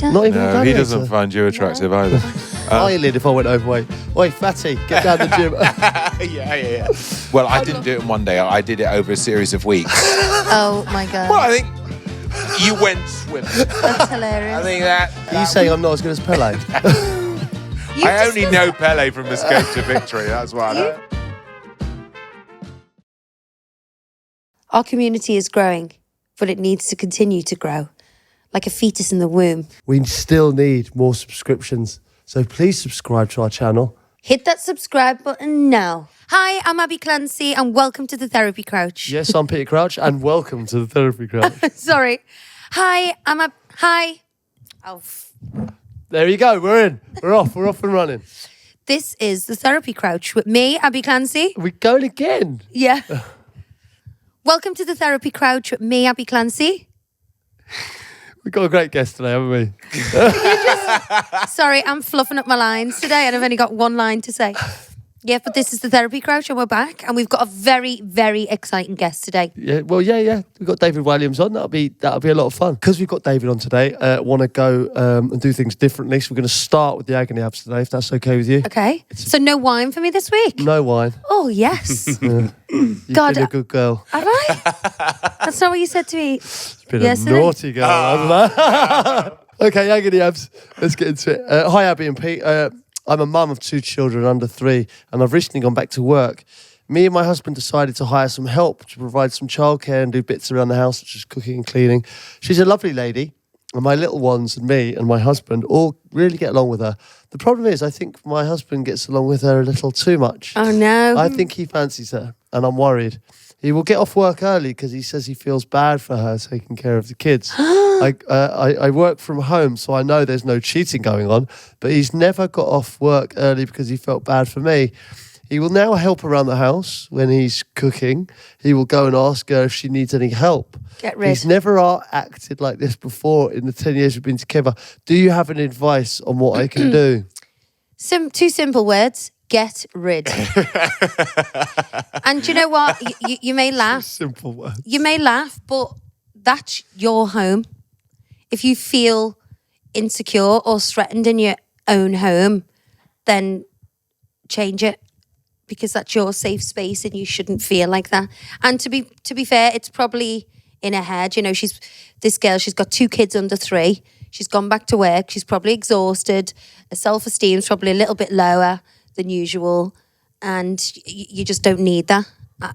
Not even No, he doesn't find you attractive either. Eyelid if I went overweight. Oi, fatty, get down the gym. Yeah. Well, I didn't do it in one day. I did it over a series of weeks. Oh my God. Well, I think you went swimming. That's hilarious. I think that... You say I'm not as good as Pele? I only know Pele from Escape to Victory. That's why I know. Our community is growing, but it needs to continue to grow, like a fetus in the womb. We still need more subscriptions. So please subscribe to our channel. Hit that subscribe button now. Hi, I'm Abby Clancy and welcome to the Therapy Crouch. Yes, I'm Peter Crouch and welcome to the Therapy Crouch. Sorry. Hi, Hi. Oh. There you go, we're in. We're off and running. This is the Therapy Crouch with me, Abby Clancy. We're going again. Yeah. Welcome to the Therapy Crouch with me, Abby Clancy. We've got a great guest today, haven't we? Sorry, I'm fluffing up my lines today and I've only got one line to say. Yeah, but this is the Therapy Crouch and we're back and we've got a very, very exciting guest today. Yeah. We've got David Walliams on. That'll be a lot of fun. Because we've got David on today, want to go and do things differently. So we're going to start with the Agony Abs today, if that's okay with you. Okay. So no wine for me this week? No wine. Oh, yes. You've God, been a good girl. Have I? That's not what you said to me. You've been yesterday. a naughty girl, hasn't it? Okay, Agony Abs. Let's get into it. Hi, Abbey and Pete. I'm a mum of 2 children under 3, and I've recently gone back to work. Me and my husband decided to hire some help to provide some childcare and do bits around the house, such as cooking and cleaning. She's a lovely lady, and my little ones and me and my husband all really get along with her. The problem is, I think my husband gets along with her a little too much. Oh, no. I think he fancies her, and I'm worried. He will get off work early because he says he feels bad for her taking care of the kids. I work from home, so I know there's no cheating going on, but he's never got off work early because he felt bad for me. He will now help around the house when he's cooking. He will go and ask her if she needs any help. Get rid. He's never acted like this before in the 10 years we've been together. Do you have any advice on what I can do? 2 simple words. Get rid. And you know what? You may laugh. Simple words. You may laugh, but that's your home. If you feel insecure or threatened in your own home, then change it because that's your safe space and you shouldn't feel like that. And to be fair, it's probably in her head. You know, she's got 2 kids under 3. She's gone back to work. She's probably exhausted. Her self-esteem's probably a little bit lower than usual, and you just don't need that.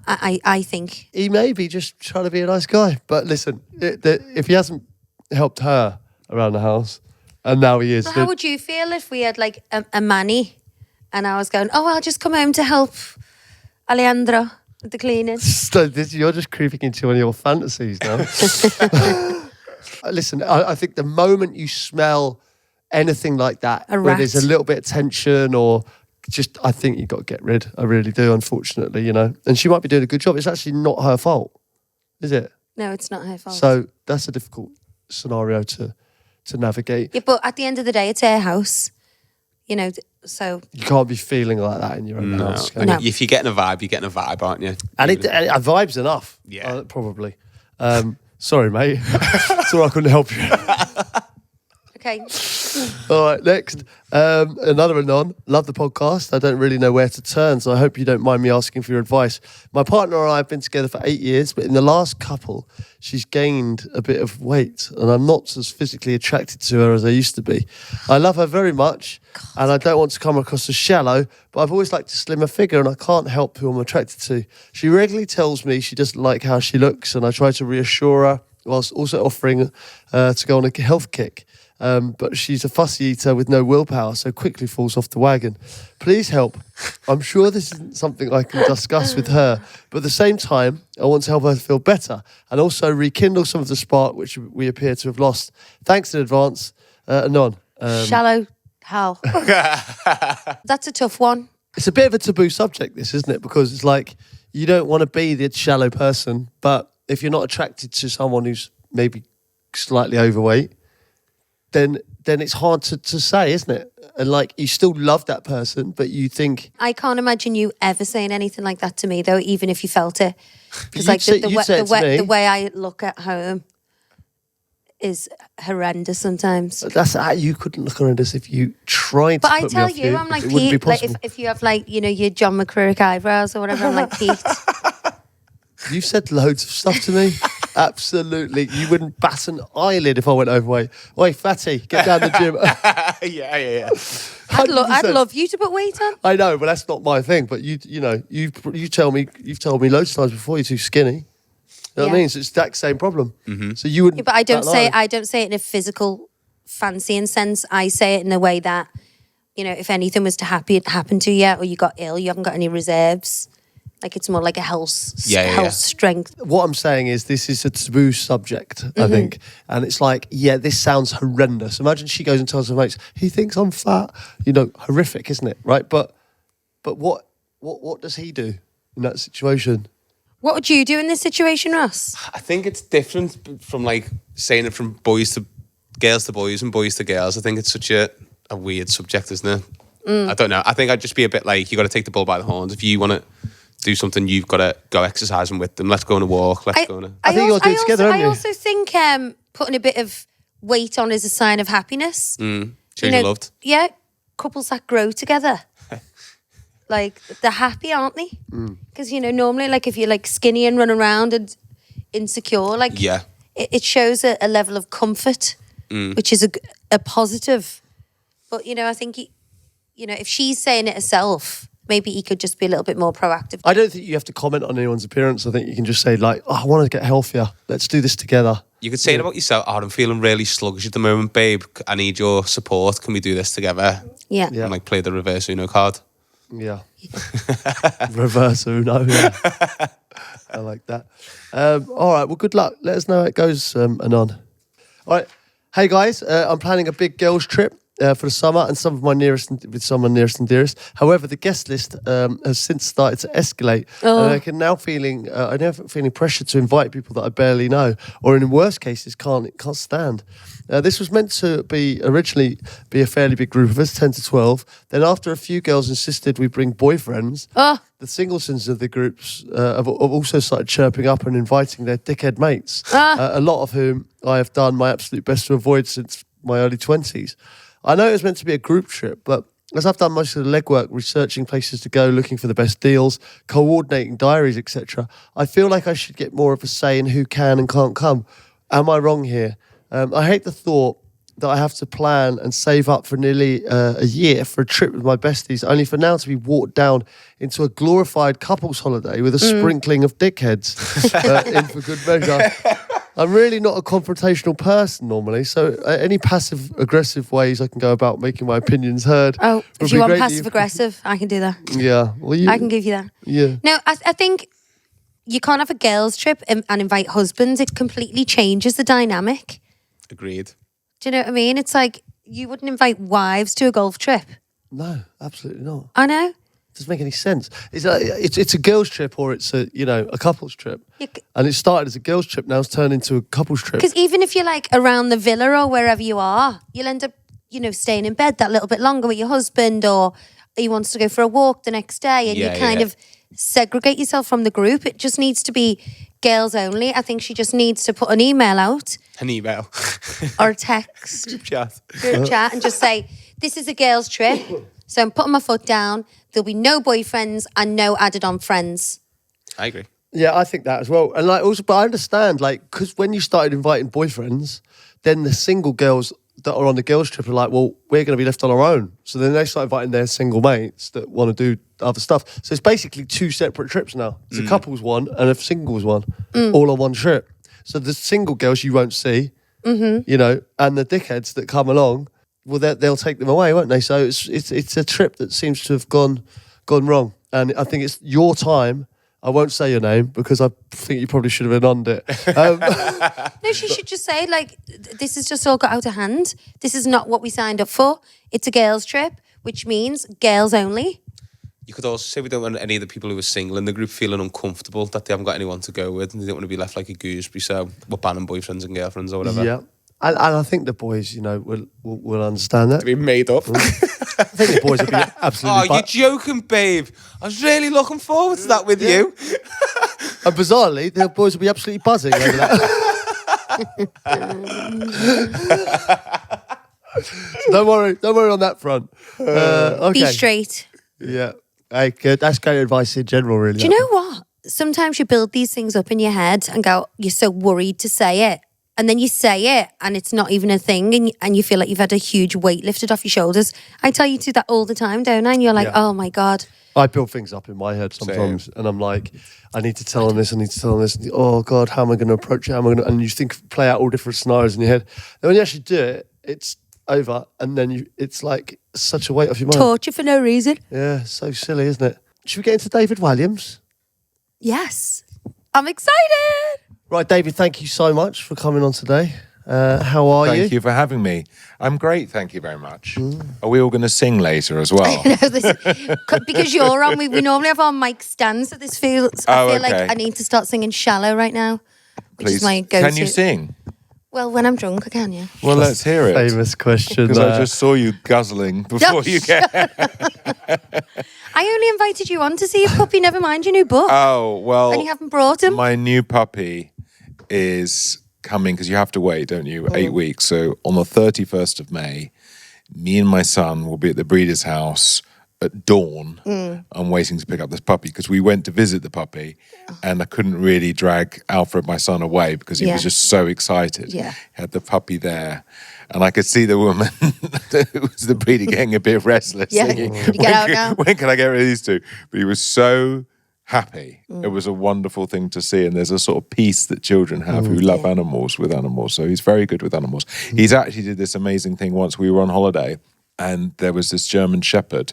I think he may be just trying to be a nice guy, but listen, if he hasn't helped her around the house, and now he is. Well, how would you feel if we had like a manny, and I was going, "Oh, I'll just come home to help Alejandro with the cleaning." So you're just creeping into one of your fantasies now. Listen, I think the moment you smell anything like that, where there's a little bit of tension or just, I think you've got to get rid. I really do, unfortunately, you know. And she might be doing a good job. It's actually not her fault, is it? No, it's not her fault. So that's a difficult scenario to navigate. Yeah, but at the end of the day, it's her house, you know, so... You can't be feeling like that in your own house. Can No. you? If you're getting a vibe, aren't you? And a vibe's enough. Yeah. Probably. Sorry, mate. Sorry I couldn't help you. Okay. All right, next. Another Anon. Love the podcast. I don't really know where to turn, so I hope you don't mind me asking for your advice. My partner and I have been together for 8 years, but in the last couple, she's gained a bit of weight, and I'm not as physically attracted to her as I used to be. I love her very much, and I don't want to come across as shallow, but I've always liked a slimmer figure, and I can't help who I'm attracted to. She regularly tells me she doesn't like how she looks, and I try to reassure her, whilst also offering to go on a health kick. But she's a fussy eater with no willpower, so quickly falls off the wagon. Please help. I'm sure this isn't something I can discuss with her, but at the same time, I want to help her feel better and also rekindle some of the spark which we appear to have lost. Thanks in advance. Anon. Shallow Hal. That's a tough one. It's a bit of a taboo subject, this, isn't it? Because it's like, you don't want to be the shallow person, but if you're not attracted to someone who's maybe slightly overweight, then it's hard to say, isn't it? And like, you still love that person, but you think... I can't imagine you ever saying anything like that to me, though, even if you felt it. Because like the way I look at home is horrendous sometimes. That's you couldn't look horrendous if you tried But to I put me tell off you, I'm like It wouldn't be Pete. Like possible. if you have like, you know, your John McCririck eyebrows or whatever, I'm like Pete. You've said loads of stuff to me. Absolutely. You wouldn't bat an eyelid if I went overweight. Oi, fatty, get down the gym. yeah. I'd 100%. love you to put weight on. I know, but that's not my thing. But you tell me, you've told me loads of times before you're too skinny. You know what I Yeah. mean? So it's that same problem. So you wouldn't. Yeah, but I don't bat an say it in a physical fancying sense. I say it in a way that, you know, if anything was to happen to you or you got ill, you haven't got any reserves. Like it's more like a health strength. What I'm saying is this is a taboo subject, I think. And it's like, yeah, this sounds horrendous. Imagine she goes and tells her mates, he thinks I'm fat. You know, horrific, isn't it? Right? But what does he do in that situation? What would you do in this situation, Ross? I think it's different from like saying it from boys to girls to boys and boys to girls. I think it's such a weird subject, isn't it? I don't know. I think I'd just be a bit like, you got to take the bull by the horns. If you want to do something, you've got to go exercising with them. Let's go on a walk. Let's go on a... I think you'll do it together, haven't I you? also think putting a bit of weight on is a sign of happiness. Shows you're loved. Yeah, couples that grow together. Like, they're happy, aren't they? Because, you know, normally, like, if you're, like, skinny and run around and insecure, like, Yeah. it shows a level of comfort, which is a positive. But, you know, I think, if she's saying it herself, maybe he could just be a little bit more proactive. I don't think you have to comment on anyone's appearance. I think you can just say, like, I want to get healthier. Let's do this together. You could say it about yourself. Oh, I'm feeling really sluggish at the moment, babe. I need your support. Can we do this together? Yeah. Yeah. And like play the reverse Uno card. Yeah. Reverse Uno. Yeah. I like that. All right. Well, good luck. Let us know how it goes, Anon. All right. Hey, guys. I'm planning a big girls' trip for the summer and some of my nearest and dearest. However, the guest list has since started to escalate. And I can now feeling pressure to invite people that I barely know, or in worst cases can't stand. This was meant to be originally a fairly big group of us, 10 to 12. Then after a few girls insisted we bring boyfriends, the singlesons of the groups have also started chirping up and inviting their dickhead mates, a lot of whom I have done my absolute best to avoid since my early 20s. I know it was meant to be a group trip, but as I've done most of the legwork, researching places to go, looking for the best deals, coordinating diaries, etc., I feel like I should get more of a say in who can and can't come. Am I wrong here? I hate the thought that I have to plan and save up for nearly a year for a trip with my besties, only for now to be walked down into a glorified couples holiday with a sprinkling of dickheads in for good measure. I'm really not a confrontational person normally, so any passive-aggressive ways I can go about making my opinions heard. Oh, would if you be want greatly passive-aggressive, I can do that. Yeah. Well, I can give you that. Yeah. No, I think you can't have a girls' trip and invite husbands. It completely changes the dynamic. Agreed. Do you know what I mean? It's like you wouldn't invite wives to a golf trip. No, absolutely not. I know. Doesn't make any sense. It's a girls' trip or it's a couples trip, and it started as a girls' trip. Now it's turned into a couples trip. Because even if you're like around the villa or wherever you are, you'll end up, staying in bed that little bit longer with your husband, or he wants to go for a walk the next day, and you kind of segregate yourself from the group. It just needs to be girls only. I think she just needs to put an email out, An email. or a text, Group chat. group chat, and just say, "This is a girls' trip, so I'm putting my foot down. There'll be no boyfriends and no added-on friends." I agree. Yeah, I think that as well. And but I understand, because when you started inviting boyfriends, then the single girls that are on the girls' trip are like, well, we're going to be left on our own. So then they start inviting their single mates that want to do other stuff. So it's basically two separate trips now. It's a couples one and a singles one, all on one trip. So the single girls you won't see, and the dickheads that come along, well, they'll take them away, won't they? So it's a trip that seems to have gone wrong. And I think it's your time. I won't say your name because I think you probably should have been on it. No, she should just say, this has just all got out of hand. This is not what we signed up for. It's a girls' trip, which means girls only. You could also say we don't want any of the people who are single in the group feeling uncomfortable that they haven't got anyone to go with and they don't want to be left like a gooseberry, so we're banning boyfriends and girlfriends or whatever. Yeah. And I think the boys, will understand that. To be made up. I think the boys will be absolutely you're joking, babe. I was really looking forward to that with you. And bizarrely, the boys will be absolutely buzzing over that. Don't worry on that front. Okay. Be straight. Yeah. Hey, good. That's great advice in general, really. Do you know what? Sometimes you build these things up in your head and go, you're so worried to say it. And then you say it and it's not even a thing and you feel like you've had a huge weight lifted off your shoulders. I tell you to that all the time, don't I? And you're like, oh my God. I build things up in my head sometimes and I'm like, I need to tell them this, I need to tell them this. Oh God, how am I going to approach it? And you play out all different scenarios in your head. And when you actually do it, it's over and then it's like such a weight off your mind. Torture for no reason. Yeah, so silly, isn't it? Should we get into David Walliams? Yes. I'm excited. Right, David, thank you so much for coming on today. How are you? Thank you for having me. I'm great, thank you very much. Are we all going to sing later as well? Because you're on, we normally have our mic stands, so this feels, I feel like okay. I need to start singing Shallow right now, which is my go-to. Can you sing? Well, when I'm drunk, I can, yeah. Well, let's hear it. Famous question. Because I just saw you guzzling before you get... I only invited you on to see your puppy, never mind your new book. Oh, well... And you haven't brought him. My new puppy is coming, because you have to wait, don't you? 8 weeks. So on the 31st of May, me and my son will be at the breeder's house at dawn. I'm waiting to pick up this puppy because we went to visit the puppy and I couldn't really drag Alfred, my son, away because he was just so excited. Yeah. He had the puppy there. And I could see the woman who was the breeder getting a bit restless. Yeah. Thinking, Can you get out now? when can I get rid of these two? But he was so happy. It was a wonderful thing to see. And there's a sort of peace that children have who love animals with animals. So he's very good with animals. He's actually did this amazing thing once. We were on holiday and there was this German shepherd.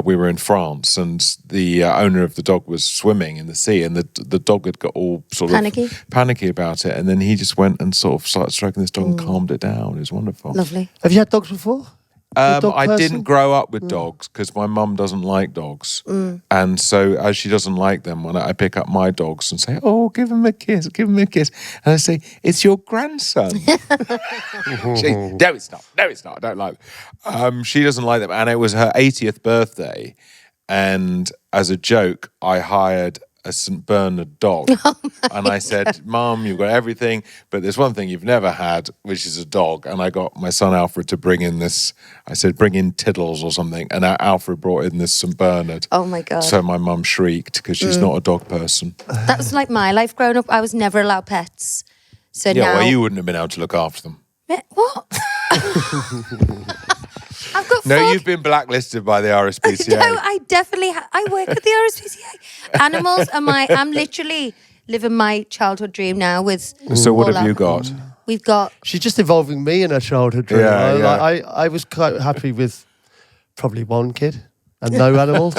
We were in France and the owner of the dog was swimming in the sea and the dog had got all sort of panicky about it. And then he just went and sort of started stroking this dog and calmed it down. It was wonderful. Lovely. Have you had dogs before? I didn't grow up with dogs because my mum doesn't like dogs. And so as she doesn't like them, when I pick up my dogs and say, oh, give him a kiss, give him a kiss. And I say, it's your grandson. No, it's not. No, it's not. I don't like them. She doesn't like them. And it was her 80th birthday. And as a joke, I hired a St. Bernard dog. And I said, Mum, you've got everything, but there's one thing you've never had, which is a dog. And I got my son Alfred to bring in this, I said, bring in Tiddles or something. And Alfred brought in this St. Bernard. Oh my God. So my mum shrieked because she's not a dog person. That was like my life growing up. I was never allowed pets. So Yeah, now... well, you wouldn't have been able to look after them. What? I've got No, four... you've been blacklisted by the RSPCA. No, I definitely... I work at the RSPCA. Animals are my... I'm literally living my childhood dream now with... So what all have you our- got? We've got... She's just involving me in her childhood dream. Yeah, I was quite happy with probably one kid and no animals.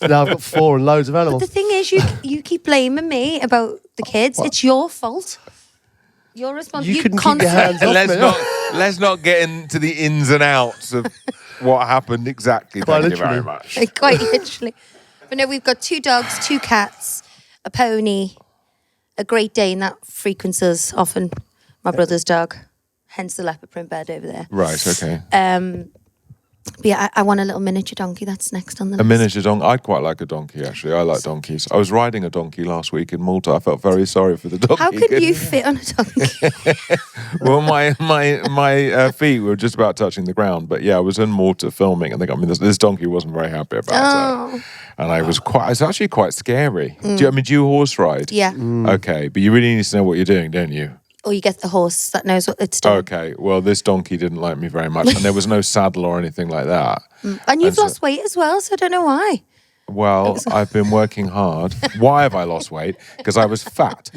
Now I've got 4 and loads of animals. The thing is, you keep blaming me about the kids. What? It's your fault. You're responsible. You couldn't keep your hands off me. Let's not get into the ins and outs of what happened exactly. Quite Thank you very literally. much. Quite literally. But no, we've got 2 dogs, 2 cats, a pony, a Great Dane that frequents us often, my brother's dog, hence the leopard print bed over there. Right, okay. But yeah, I want a little miniature donkey. That's next on the list. A miniature donkey. I'd quite like a donkey, actually. I like donkeys. I was riding a donkey last week in Malta. I felt very sorry for the donkey. How can you fit on a donkey? Well, my feet were just about touching the ground. But yeah, I was in Malta filming, and they got me this donkey wasn't very happy about it. And it's actually quite scary. Do you horse ride? Yeah. Okay, but you really need to know what you're doing, don't you? Or you get the horse that knows what it's doing. Okay, well, this donkey didn't like me very much, and there was no saddle or anything like that. And you've lost weight as well, so I don't know why. Well, I've been working hard. Why have I lost weight? Because I was fat.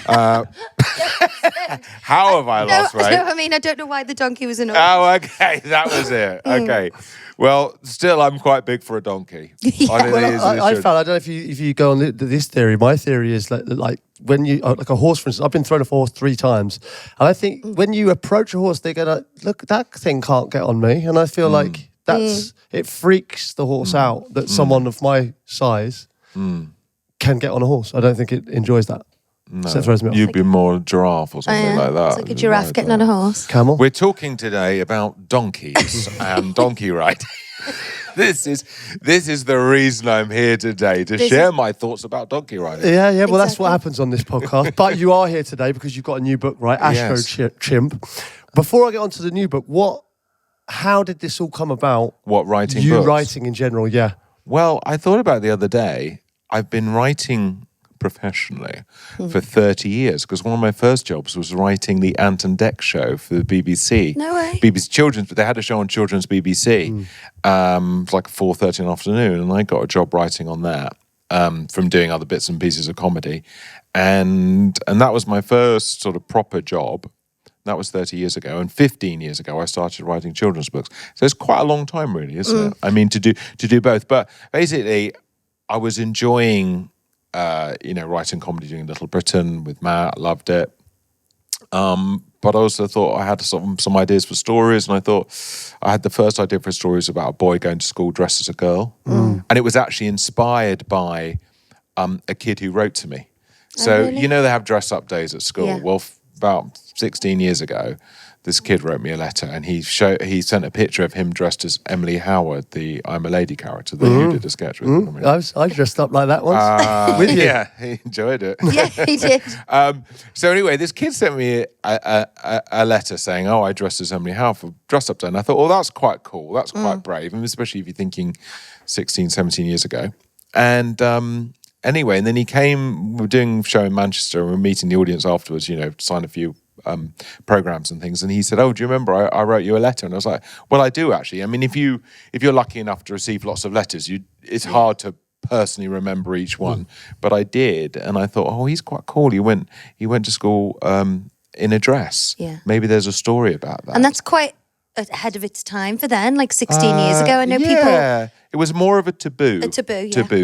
How have I lost weight? No, I mean, I don't know why the donkey was annoying. Oh, okay, that was it. Okay. Well, still, I'm quite big for a donkey. I found, I don't know if you go on this theory. My theory is like when you, like a horse, for instance, I've been thrown off a horse 3 times. And I think when you approach a horse, they're going to, look, that thing can't get on me. And I feel like it freaks the horse out that someone of my size can get on a horse. I don't think it enjoys that. No, so it throws me off. you'd be more a giraffe or something like that. It's like a giraffe getting on a horse. Camel. We're talking today about donkeys and donkey riding. This is the reason I'm here today, to share my thoughts about donkey riding. Yeah. Well, that's Exactly. what happens on this podcast. But you are here today because you've got a new book, right? Astrochimp. Before I get on to the new book, how did this all come about? What, writing You books? writing in general, yeah. Well, I thought about it the other day. I've been writing professionally for 30 years because one of my first jobs was writing the Ant and Dec show for the BBC. No way. BBC Children's, but they had a show on Children's BBC. It was like 4:30 in the afternoon, and I got a job writing on that from doing other bits and pieces of comedy. And that was my first sort of proper job. That was 30 years ago. And 15 years ago, I started writing children's books. So it's quite a long time, really, isn't it? I mean, to do both. But basically, I was enjoying, writing comedy, doing Little Britain with Matt. Loved it. But I also thought I had some ideas for stories. And I thought I had the first idea for stories about a boy going to school dressed as a girl. And it was actually inspired by a kid who wrote to me. So, really? they have dress-up days at school. Yeah. Well, about 16 years ago, this kid wrote me a letter, and he sent a picture of him dressed as Emily Howard, the I'm a Lady character that you did a sketch with. I dressed up like that once. With you. Yeah, he enjoyed it. Yeah, he did. So anyway, this kid sent me a letter saying, "Oh, I dressed as Emily Howard for dress up day," and I thought, "Oh, that's quite cool. That's quite brave," and especially if you're thinking 16, 17 years ago. And anyway, and then he came. We were doing a show in Manchester, and we were meeting the audience afterwards. Sign a few programs and things, and he said, "Oh, do you remember I wrote you a letter?" And I was like, "Well, I do actually. I mean, if you're lucky enough to receive lots of letters, it's hard to personally remember each one, but I did." And I thought, "Oh, he's quite cool. He went to school in a dress. Yeah. Maybe there's a story about that." And that's quite ahead of its time for then, like 16 years ago. I know people. Yeah, it was more of a taboo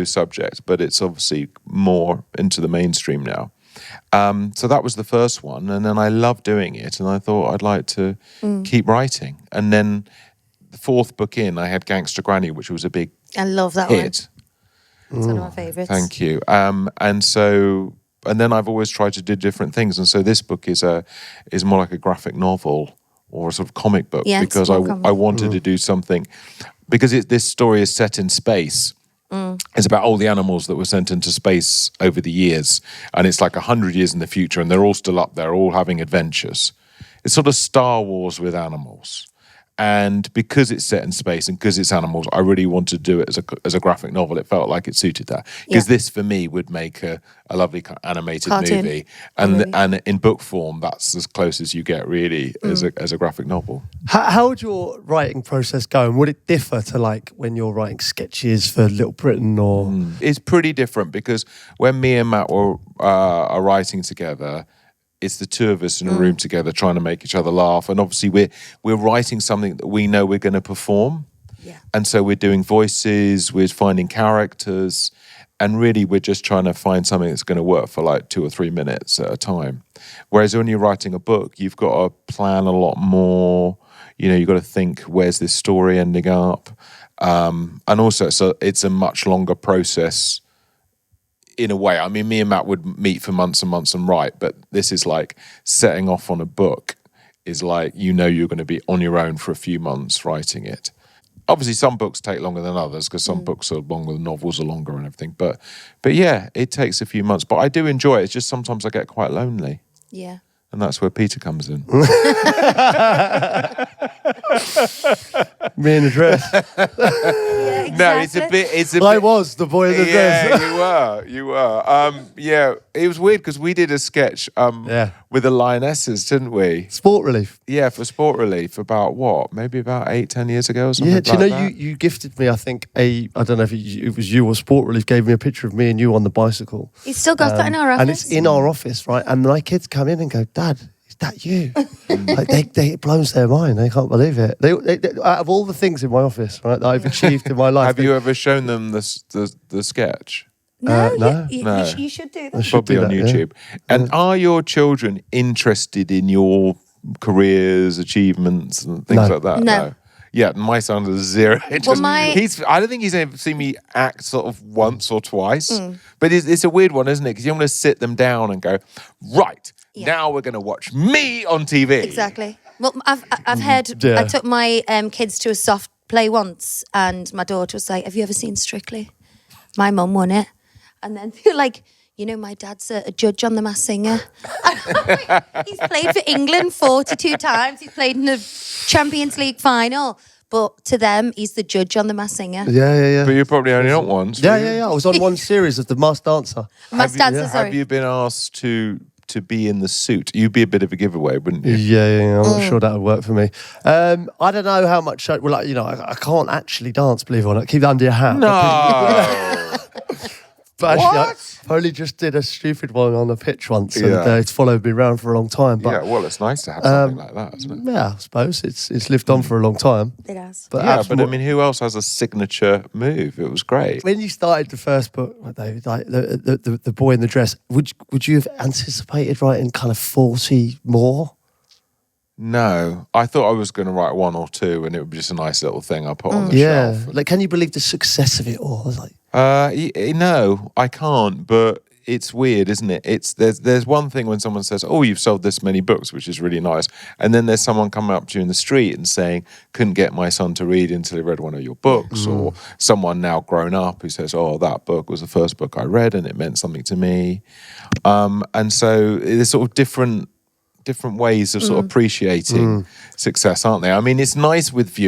subject, but it's obviously more into the mainstream now. So that was the first one, and then I loved doing it, and I thought I'd like to keep writing. And then the fourth book in, I had Gangster Granny, which was a big I love that one. hit. It's one of my favourites. Thank you. And then I've always tried to do different things, and so this book is more like a graphic novel or a sort of comic book, Yeah, because it's more comic. I wanted to do something, because this story is set in space. It's about all the animals that were sent into space over the years, and it's like 100 years in the future, and they're all still up there, all having adventures. It's sort of Star Wars with animals. And because it's set in space and because it's animals, I really wanted to do it as a graphic novel. It felt like it suited that. Because this, for me, would make a lovely animated Cartoon. movie. And in book form, that's as close as you get, really, as a graphic novel. How would your writing process go? And would it differ to like when you're writing sketches for Little Britain or? It's pretty different, because when me and Matt are writing together, it's the two of us in a room together trying to make each other laugh. And obviously we're writing something that we know we're going to perform. Yeah. And so we're doing voices, we're finding characters, and really we're just trying to find something that's going to work for like 2 or 3 minutes at a time. Whereas when you're writing a book, you've got to plan a lot more. You've got to think, where's this story ending up? And also, it's a much longer process in a way. I mean, me and Matt would meet for months and months and write, but this is like setting off on a book is like, you're going to be on your own for a few months writing it. Obviously, some books take longer than others, because some books are longer, the novels are longer and everything. But yeah, it takes a few months. But I do enjoy it. It's just sometimes I get quite lonely. Yeah. And that's where Peter comes in. Me in a dress. Yeah, exactly. No, it's a I bit. was the boy in the dress. Yeah, you were. Yeah, it was weird because we did a sketch with the Lionesses, didn't we? Sport Relief. Yeah, for Sport Relief about maybe about 8-10 years ago or something. Yeah, do you know, that. you gifted me, I think, I don't know if it was you or Sport Relief, gave me a picture of me and you on the bicycle. He's still got that in our office. And it's in our office, right? And my kids come in and go, "Dad, is that you?" Like it blows their mind. They can't believe it. They, out of all the things in my office, right, that I've achieved in my life. Have you ever shown them the sketch? No, no. You should do that. Probably do on that, YouTube. And are your children interested in your careers, achievements, and things like that? No. Yeah, my son has zero interest. Well, I don't think he's ever seen me act sort of once or twice. But it's a weird one, isn't it? Because you want to sit them down and go, right, now we're going to watch me on TV. Exactly. Well, I've heard. I took my kids to a soft play once, and my daughter was like, "Have you ever seen Strictly?" My mum won it, and then they were like, "You know, my dad's a judge on The Masked Singer." He's played for England 42 times. He's played in the Champions League final. But to them, he's the judge on The Masked Singer. Yeah. But you're probably only on once. Yeah. I was on one series of The Masked Dancer. Masked Dancer, sorry. Have you been asked to be in the suit? You'd be a bit of a giveaway, wouldn't you? Yeah. I'm not sure that would work for me. I don't know how much. Well, like, you know, I can't actually dance. Believe it or not, keep it under your hat. No. But actually, What? I only just did a stupid one on a pitch once, and Yeah. it's followed me around for a long time. But Yeah, well, it's nice to have something like that, isn't it? yeah, I suppose it's lived on for a long time. It has. But Yeah, that's but I what- mean, who else has a signature move? It was great. when you started the first book, David, like the boy in the dress, would you have anticipated writing kind of 40 more? No, I thought I was going to write one or two, and it would be just a nice little thing I put on the Yeah, shelf. like can you believe the success of it all? I was like, No, I can't. But it's weird, isn't it? There's one thing when someone says, "Oh, you've sold this many books," which is really nice, and then there's someone coming up to you in the street and saying, "Couldn't get my son to read until he read one of your books," or someone now grown up who says, "Oh, that book was the first book I read and it meant something to me," and so there's sort of different ways of sort of appreciating success, aren't they? I mean, it's nice with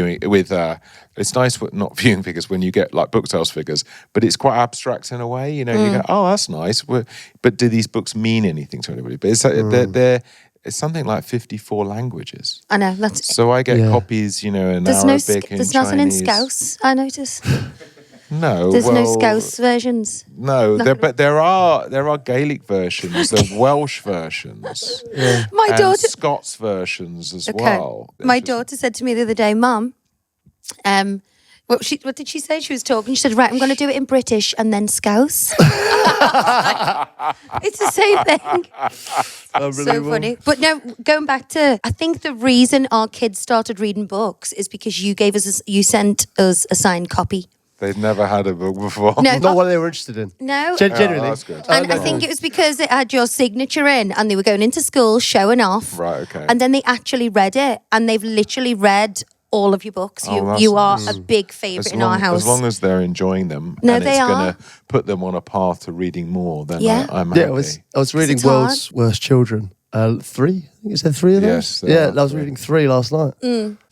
it's nice with not viewing figures when you get like book sales figures, but it's quite abstract in a way. You know, you go, "Oh, that's nice," but do these books mean anything to anybody? But it's something like 54 languages. I know. That's So I get copies, you know, in there's no Arabic and there's nothing in Chinese. Scouse. I notice No, there's no well, Scouse versions. No, but there are Gaelic versions, there are Welsh versions, My and daughter. Scots versions as Okay. well. My It's just- daughter said to me the other day, "Mum, what did she say? She was talking. She said, right, I'm going to do it in British and then Scouse." It's the same thing. So funny. But no, going back to, I think the reason our kids started reading books is because you sent us a signed copy. They'd never had a book before. No, not what they were interested in. no. Generally. that's good. And I think it was because it had your signature in and they were going into school showing off. Right, okay. And then they actually read it and they've literally read all of your books. Oh, You are that's a big favourite in our house. As long as they're enjoying them, No, and they it's are. going to put them on a path to reading more, then Yeah. I'm Yeah, happy. I was reading it's hard. World's Worst Children. 3? I think you said 3 of those? Yes, there Yeah, are I was 3. reading 3 last night.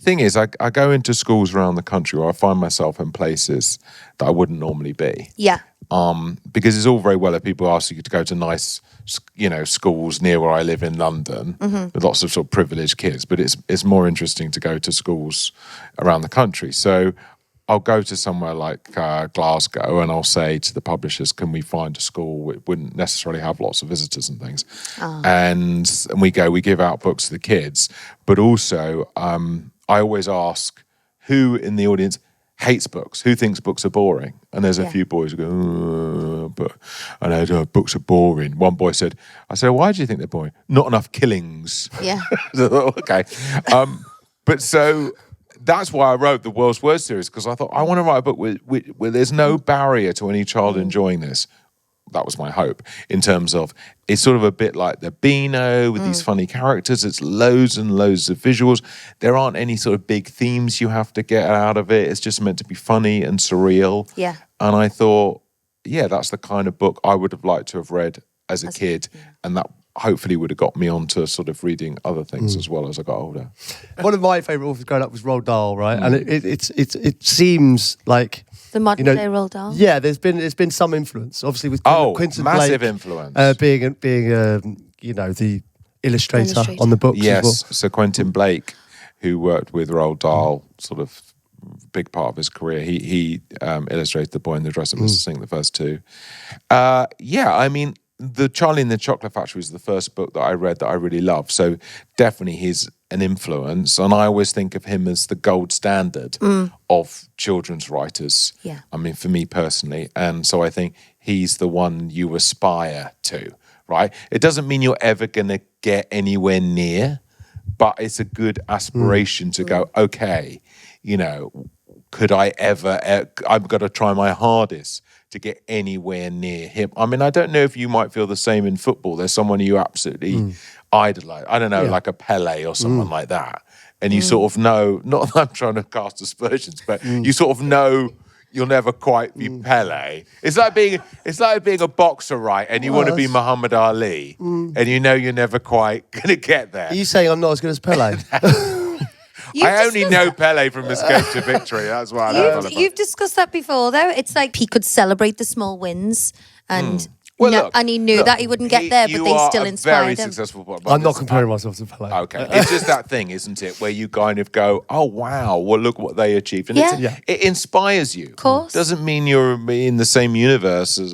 Thing is, I go into schools around the country where I find myself in places that I wouldn't normally be. Yeah. Because it's all very well if people ask you to go to nice, schools near where I live in London with lots of sort of privileged kids, but it's more interesting to go to schools around the country. So I'll go to somewhere like Glasgow and I'll say to the publishers, "Can we find a school that wouldn't necessarily have lots of visitors and things?" And we give out books to the kids, but also I always ask who in the audience hates books, who thinks books are boring, and there's a few boys who go, "But I know books are boring." One boy said, "I said, why do you think they're boring?" "Not enough killings." Yeah. Okay, but so. That's why I wrote the World's Worst series, because I thought I want to write a book where there's no barrier to any child enjoying this. That was my hope, in terms of it's sort of a bit like the Beano with these funny characters. It's loads and loads of visuals. There aren't any sort of big themes you have to get out of it. It's just meant to be funny and surreal. Yeah. And I thought, yeah, that's the kind of book I would have liked to have read as a kid, and that hopefully would have got me onto sort of reading other things as well as I got older. One of my favourite authors growing up was Roald Dahl, right? And it seems like The modern day Roald Dahl. Yeah, there's been some influence, obviously, with Quentin massive Blake, influence. being the illustrator on the books. Yes, as well. so Quentin Blake, who worked with Roald Dahl, sort of big part of his career, he illustrated The Boy in the Dress and Mr. Sing, the first 2. I mean, The Charlie and the Chocolate Factory is the first book that I read that I really love. So definitely he's an influence. And I always think of him as the gold standard of children's writers. Yeah. I mean, for me personally. And so I think he's the one you aspire to, right? It doesn't mean you're ever going to get anywhere near, but it's a good aspiration to go, okay, could I ever, I've got to try my hardest to get anywhere near him. I mean, I don't know if you might feel the same in football. There's someone you absolutely idolise. I don't know, like a Pele or someone like that. and you sort of know, not that I'm trying to cast aspersions, but you sort of know you'll never quite be Pele. It's like being a boxer, right? And you want to be Muhammad Ali, and you know you're never quite going to get there. Are you saying I'm not as good as Pele? I only know Pele from Escape to Victory. That's why I know. You've discussed that before, though. It's like he could celebrate the small wins, and and he knew that he wouldn't get there, but they still inspired him. Successful. I'm not comparing myself to Pele. Okay, it's just that thing, isn't it, where you kind of go, "Oh wow, well look what they achieved," and it inspires you. Of course, doesn't mean you're in the same universe as.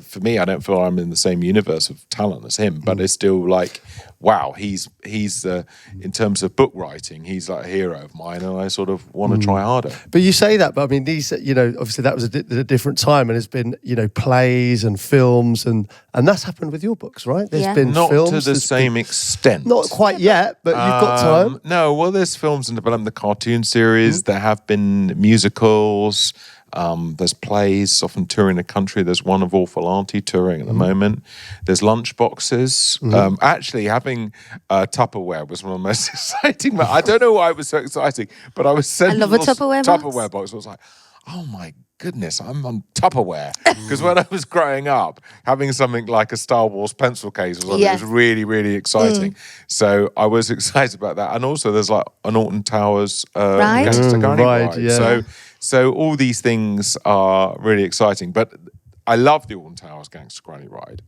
For me, I don't feel I'm in the same universe of talent as him, but it's still like, wow, he's in terms of book writing, he's like a hero of mine, and I sort of want to try harder. But you say that, but I mean, these, obviously that was a different time, and there's been, plays and films, and that's happened with your books, right? There's been not films, to the same extent. Not quite yet, but you've got time. No, well, there's films in development, the cartoon series. There have been musicals. There's plays, often touring the country. There's one of Awful Auntie touring at the moment. There's lunchboxes. Actually, having Tupperware was one of the most exciting. I don't know why it was so exciting, but I was sent I love a Tupperware box. I was like, oh my goodness, I'm on Tupperware. Because when I was growing up, having something like a Star Wars pencil case was really, really exciting. So I was excited about that. And also there's like an Alton Towers Agony ride. Yeah. So all these things are really exciting. But I love the Alton Towers Gangster Granny ride.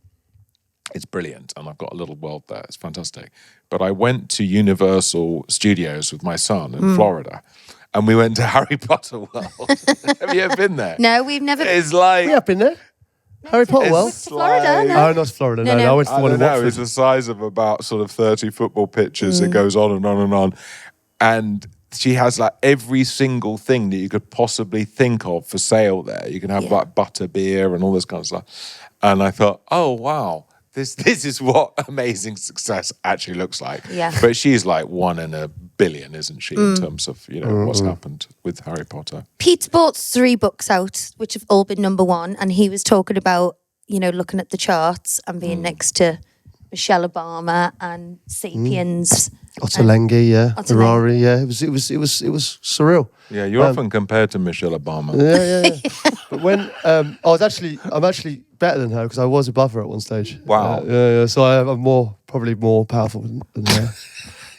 It's brilliant. And I've got a little world there. It's fantastic. But I went to Universal Studios with my son in Florida. And we went to Harry Potter World. Have you ever been there? No, we've never. It's like... We have been there. Harry Potter World? To Florida, no. Oh, not Florida, no. I went to the one in Watford. It's the size of about sort of 30 football pitches. It goes on and on and on. And she has like every single thing that you could possibly think of for sale there. You can have like butter beer and all this kind of stuff. And I thought, oh, wow. This is what amazing success actually looks like. Yeah. But she's like 1 in a billion, isn't she, in terms of what's happened with Harry Potter. Pete's bought 3 books out, which have all been #1, and he was talking about, looking at the charts and being next to Michelle Obama and Sapiens. Ottolenghi, Harari, It was surreal. Yeah, you're often compared to Michelle Obama. Yeah. But when I'm actually better than her because I was above her at one stage. Wow. So I'm probably more powerful than her,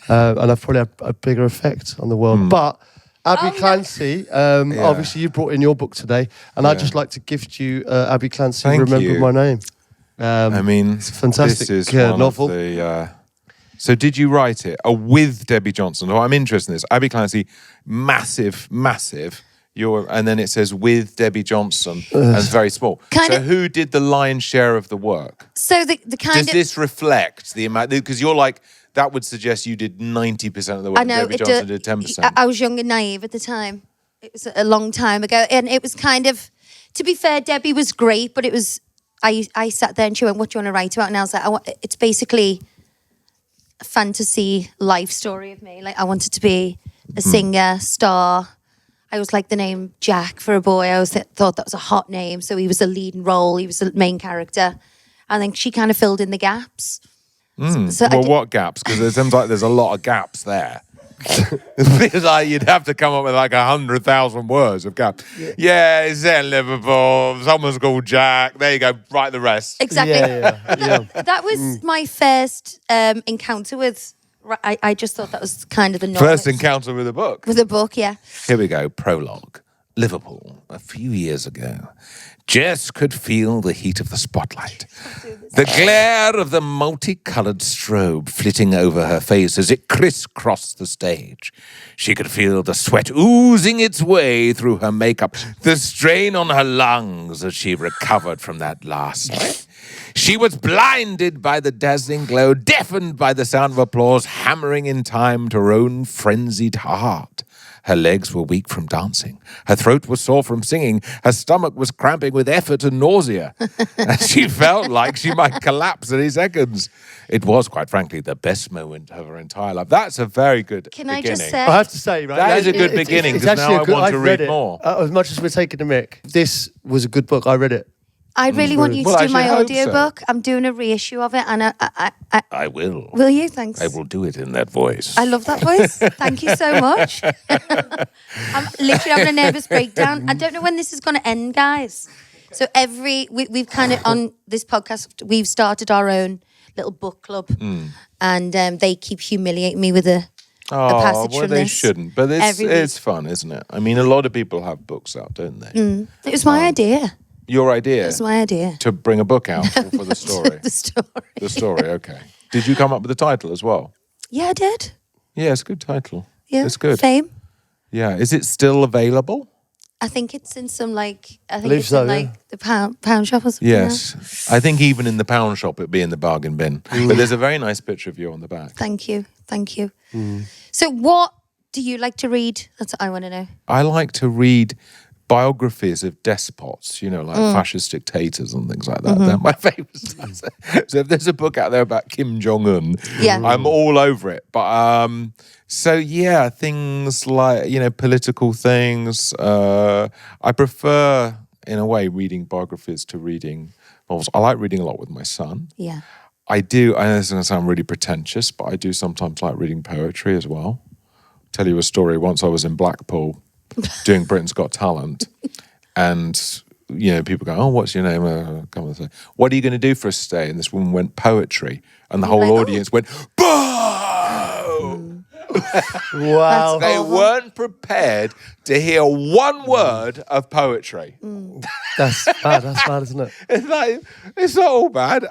and I've probably had a bigger effect on the world. But Abby Clancy, obviously you brought in your book today, and I'd just like to gift you Abby Clancy. Thank Remember you. My Name. I mean, it's a fantastic this is one novel. Of the, so did you write it with Debbie Johnson? Oh, I'm interested in this. Abby Clancy, massive. And then it says with Debbie Johnson, and it's very small. So who did the lion's share of the work? So the kind Does this reflect the amount? Because you're like, that would suggest you did 90% of the work. I know, Debbie Johnson did 10%. I was young and naive at the time. It was a long time ago. And it was kind of, to be fair, Debbie was great, but it was, I sat there and she went, what do you want to write about? And I was like, it's basically a fantasy life story of me. Like, I wanted to be a singer, star. I was like the name Jack for a boy. I always thought that was a hot name. So he was a leading role. He was the main character. I think she kind of filled in the gaps. So what gaps? Because it seems like there's a lot of gaps there. It's like you'd have to come up with like 100,000 words of gaps. Yeah, it's set in Liverpool. Someone's called Jack. There you go. Write the rest. Exactly. That was my first encounter with. I just thought that was kind of the norm. First encounter with a book. With a book, yeah. Here we go. Prologue. Liverpool, a few years ago. Jess could feel the heat of the spotlight. The glare of the multicolored strobe flitting over her face as it crisscrossed the stage. She could feel the sweat oozing its way through her makeup, the strain on her lungs as she recovered from that last night. She was blinded by the dazzling glow, deafened by the sound of applause hammering in time to her own frenzied heart. Her legs were weak from dancing. Her throat was sore from singing. Her stomach was cramping with effort and nausea. And she felt like she might collapse any seconds. It was, quite frankly, the best moment of her entire life. That's a very good beginning. I just say? I have to say, right? That is a good beginning, because now I want to read more. As much as we're taking the mick, this was a good book. I read it. I really want you to Well, I do my should hope so. audiobook. I'm doing a reissue of it, and I will. will you? Thanks. I will do it in that voice. I love that voice. Thank you so much. I'm literally having a nervous breakdown. I don't know when this is going to end, guys. So we've kind of, on this podcast, we've started our own little book club, and they keep humiliating me with a passage well, from they this. shouldn't. But it's fun, isn't it? I mean, a lot of people have books out, don't they? It was my idea. Your idea? It was my idea. To bring a book out for the story? The story. The story, okay. Did you come up with the title as well? Yeah, I did. Yeah, it's a good title. Yeah, it's good. Fame. Yeah, is it still available? I think it's in some the pound shop or something. Yes. I think even in the pound shop it'd be in the bargain bin. But there's a very nice picture of you on the back. Thank you. So what do you like to read? That's what I want to know. I like to read biographies of despots, like fascist dictators and things like that. They're my favourites. So if there's a book out there about Kim Jong-un, I'm all over it. But things like, political things. I prefer, in a way, reading biographies to reading novels. I like reading a lot with my son. Yeah. I know this is going to sound really pretentious, but I do sometimes like reading poetry as well. I'll tell you a story. Once I was in Blackpool doing Britain's Got Talent, and people go, "Oh, what's your name?" Come and say, "What are you going to do for us today?" And this woman went, "Poetry," and the whole audience went, "Boo!" Wow. They weren't prepared to hear one word of poetry. That's bad, isn't it? It's not all bad.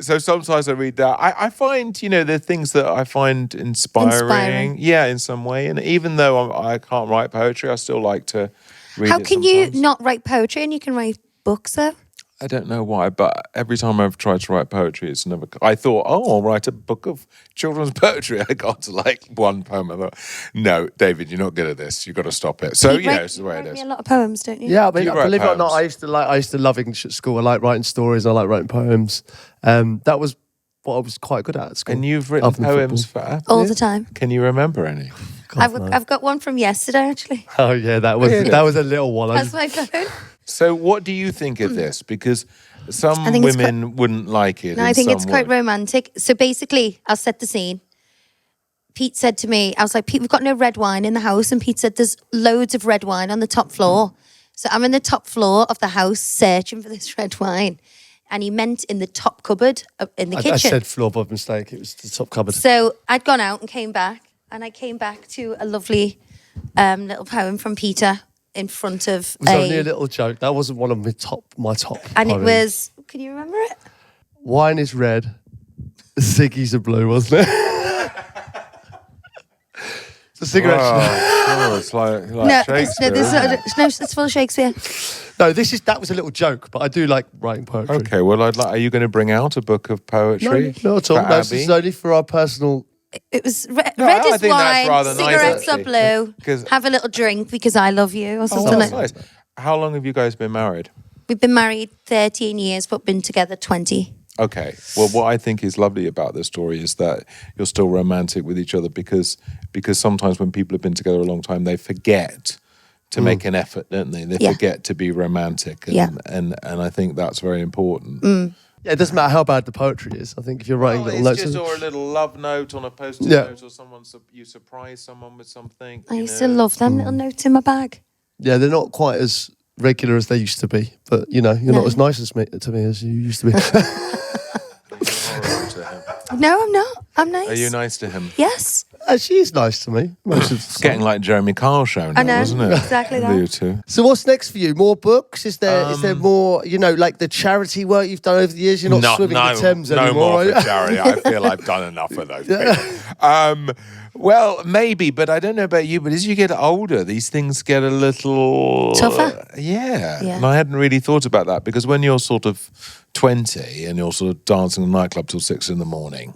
So sometimes I read that. I find, the things that I find inspiring. Yeah, in some way. And even though I can't write poetry, I still like to read How it can sometimes. you not write poetry and you can write books though? I don't know why, but every time I've tried to write poetry, it's never... I thought, I'll write a book of children's poetry. I got to one poem. I thought, no, David, you're not good at this. You've got to stop it. So, it's the way it You write is. me a lot of poems, don't you? Yeah, I mean, Do you write believe it or not, poems? I used to love English at school. I like writing stories. I like writing poems. That was what I was quite good at school. And you've written Other than poems football. for Abbey? All the time. Can you remember any? I've got one from yesterday actually. Oh yeah, that was a little one. That's my phone. So what do you think of this? Because some I think it's women wouldn't like it. No, I think it's quite romantic. So basically, I'll set the scene. Pete said to me, I was like, Pete, we've got no red wine in the house. And Pete said, there's loads of red wine on the top floor. So I'm in the top floor of the house searching for this red wine. And he meant in the top cupboard in the kitchen. I said floor by mistake. It was the top cupboard. So I'd gone out and came back. And I came back to a lovely little poem from Peter in front of It was only a little joke. That wasn't one of my top. And it poems. was, can you remember it? Wine is red, ciggies are blue, wasn't it? It's a cigarette. it's like No, Shakespeare. it's full of Shakespeare. No, that was a little joke, but I do like writing poetry. Okay, well, are you going to bring out a book of poetry? No, not at all. for No, this is Abbey? only for our personal. It was red I is think that's wine, rather nice, cigarettes actually. are blue. 'Cause- Have a little drink because I love you or something That's like. nice. How long have you guys been married? We've been married 13 years, but been together 20. Okay. Well, what I think is lovely about this story is that you're still romantic with each other because sometimes when people have been together a long time, they forget to make an effort, don't they? They Yeah. forget to be romantic, and, Yeah. and I think that's very important. Yeah, it doesn't matter how bad the poetry is. I think if you're writing little notes. or a little love note on a post-it Yeah. note, or you surprise someone with something. I used to love them little notes in my bag. Yeah, they're not quite as regular as they used to be. But, you're not as nice to me as you used to be. No, I'm not. I'm nice. Are you nice to him? Yes. She is nice to me. Most of the It's getting like Jeremy Kyle show now, I know, wasn't it? exactly that. You two. So what's next for you? More books? Is there more, like the charity work you've done over the years? You're not swimming the Thames no anymore, more are you? for charity. I feel I've done enough of those people. Well, maybe, but I don't know about you, but as you get older, these things get a little... Tougher? Yeah. Yeah. And I hadn't really thought about that because when you're sort of 20 and you're sort of dancing in a nightclub till 6 in the morning,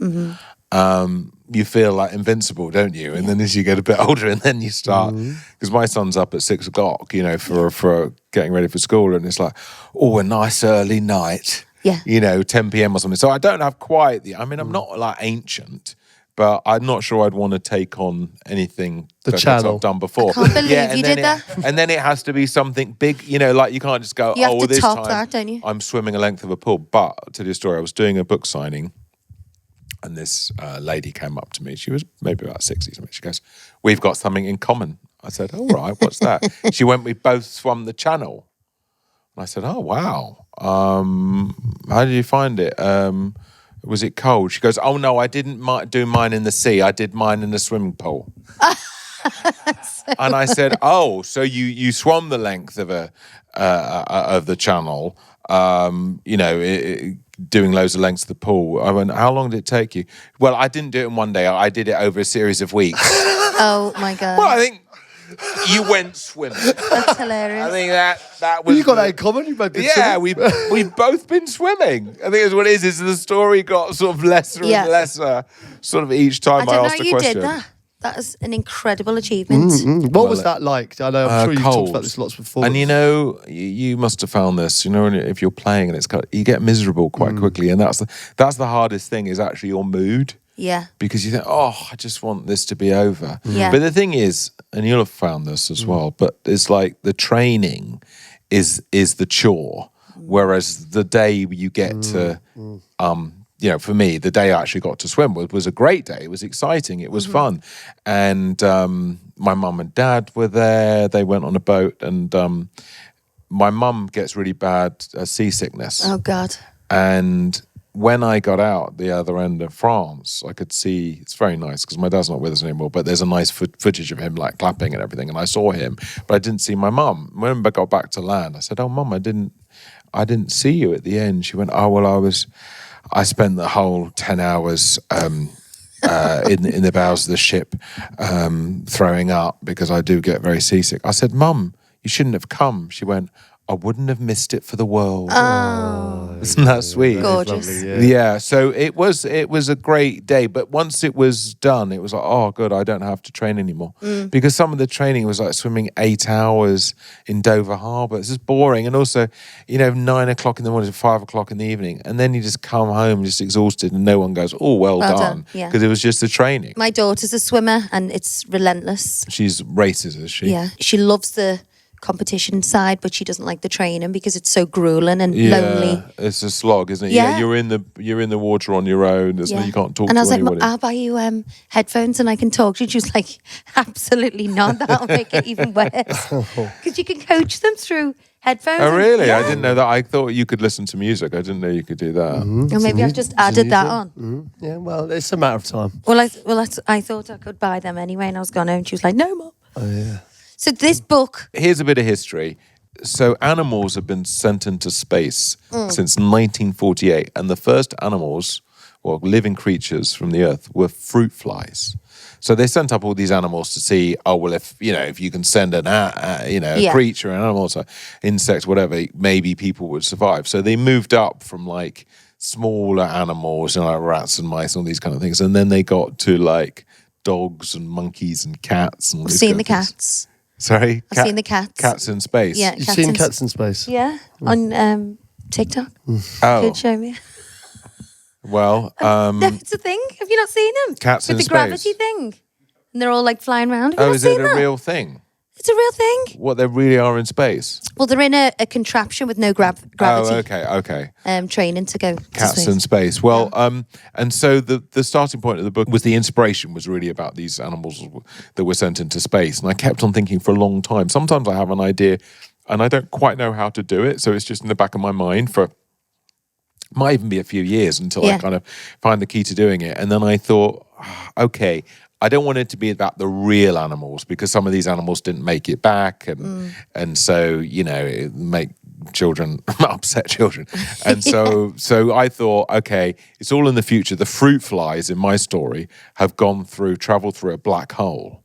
you feel like invincible, don't you? And then as you get a bit older and then you start... Because my son's up at 6 o'clock, for getting ready for school, and it's like, a nice early night. Yeah. 10 p.m. or something. So I don't have quite I'm not like ancient, but I'm not sure I'd want to take on anything The that channel. I've done before. I can't believe and you then did that. And then it has to be something big, you know, like you can't just go, You have oh, to this top time that, don't you? I'm swimming a length of a pool. But to tell you a story, I was doing a book signing and this lady came up to me. She was maybe about 60 something. She goes, we've got something in common. I said, all right, what's that? She went, we both swum the channel. And I said, oh, wow. How did you find it? Was it cold? She goes, oh, no, I didn't do mine in the sea. I did mine in the swimming pool. And I said, oh, so you swam the length of the channel, you know, doing loads of lengths of the pool. I went, how long did it take you? Well, I didn't do it in one day. I did it over a series of weeks. Oh my God. Well, I think you went swimming. That's hilarious. I think that was. Well, you got that in common. You both been Yeah, swimming. we've both been swimming. I think it's what it is the story got sort of lesser Yeah. and lesser sort of each time I I don't know asked how a you question. did that. That is an incredible achievement. What was that like? I know. I'm sure you've talked Cold. about this lots before. And you know, you must have found this. You know, if you're playing and it's you get miserable quite quickly, and that's the hardest thing is actually your mood. Yeah. Because you think, oh, I just want this to be over. Yeah. But the thing is, and you'll have found this as well, but it's like the training is the chore, whereas the day you get to, you know, for me, the day I actually got to swim was a great day. It was exciting. It was fun. And my mum and dad were there. They went on a boat, and my mum gets really bad seasickness. Oh God. And when I got out the other end of France, I could see, it's very nice because my dad's not with us anymore, but there's a nice footage of him like clapping and everything. And I saw him, but I didn't see my mum. When I got back to land, I said, oh, Mum, I didn't see you at the end. She went, oh, well, I spent the whole 10 hours in the bows of the ship throwing up because I do get very seasick. I said, Mum, you shouldn't have come. She went, I wouldn't have missed it for the world. Oh. Isn't that sweet? Gorgeous. Lovely, Yeah, so it was a great day, but once it was done, it was like, oh, good, I don't have to train anymore. Because some of the training was like swimming 8 hours in Dover Harbour. It's just boring. And also, you know, 9 o'clock in the morning to 5 o'clock in the evening. And then you just come home just exhausted and no one goes, oh, well done. Yeah. Because it was just the training. My daughter's a swimmer and it's relentless. She's races, is she? Yeah. She loves the competition side, but she doesn't like the training because it's so grueling and lonely. It's a slog, isn't it? Yeah. You're in the water on your own. You can't talk and to I was anybody. like, I'll buy you headphones and I can talk to you. She was like, absolutely not. That'll make it even worse. Because you can coach them through headphones. Oh, really? Yeah. I didn't know that. I thought you could listen to music. I didn't know you could do that. Or maybe I've just added that on. Yeah, well, it's a matter of time. Well, I thought I could buy them anyway, and I was gone home. She was like, "No, Mum." Oh, yeah. So this book, Here's a bit of history. So animals have been sent into space since 1948, and the first animals, or living creatures from the Earth, were fruit flies. So they sent up all these animals to see, oh, well, if you can send a creature, an animal, so insect, whatever, maybe people would survive. So they moved up from like smaller animals, like rats and mice, and all these kind of things, and then they got to like dogs and monkeys and cats. And all I've these seen kind the of things. cats. Sorry, I've seen the cats. Cats in space. Yeah, You've seen Cats in Space? Yeah, on TikTok. Oh, Could show me. well, No, it's a thing. Have you not seen them? Cats with in the gravity space. thing, and they're all like flying around. Have you not is it seen a that? real thing? It's a real thing. What, they really are in space? Well, they're in a contraption with no gravity. Oh, okay. Training to go. Cats in space. Well, and so the starting point of the book was the inspiration was really about these animals that were sent into space. And I kept on thinking for a long time. Sometimes I have an idea and I don't quite know how to do it. So it's just in the back of my mind might even be a few years until I kind of find the key to doing it. And then I thought, okay, I don't want it to be about the real animals because some of these animals didn't make it back, and so it make children upset children, and so I thought, okay, it's all in the future. The fruit flies in my story have traveled through a black hole.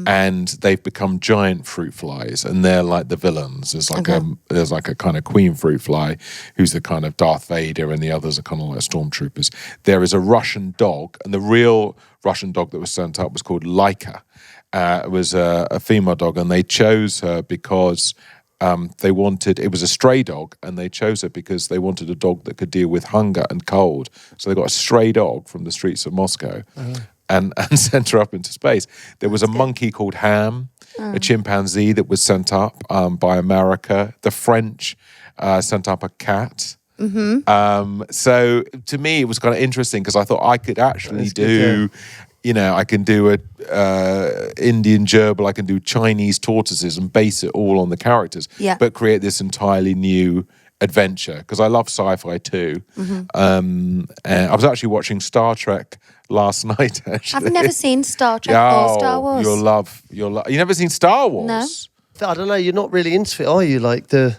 And they've become giant fruit flies, and they're like the villains. There's like a kind of queen fruit fly, who's the kind of Darth Vader, and the others are kind of like stormtroopers. There is a Russian dog, and the real Russian dog that was sent up was called Laika. It was a female dog, and they chose her because it was a stray dog, and they chose her because they wanted a dog that could deal with hunger and cold. So they got a stray dog from the streets of Moscow. and sent her up into space. There was a monkey called Ham, a chimpanzee that was sent up by America. The French sent up a cat. So to me, it was kind of interesting because I thought I could actually do, I can do a Indian gerbil, I can do Chinese tortoises and base it all on the characters, but create this entirely new adventure because I love sci-fi too. And I was actually watching Star Trek last night. Actually, I've never seen Star Trek or Star Wars. You'll love. You never seen Star Wars? No. I don't know. You're not really into it, are you? Like the.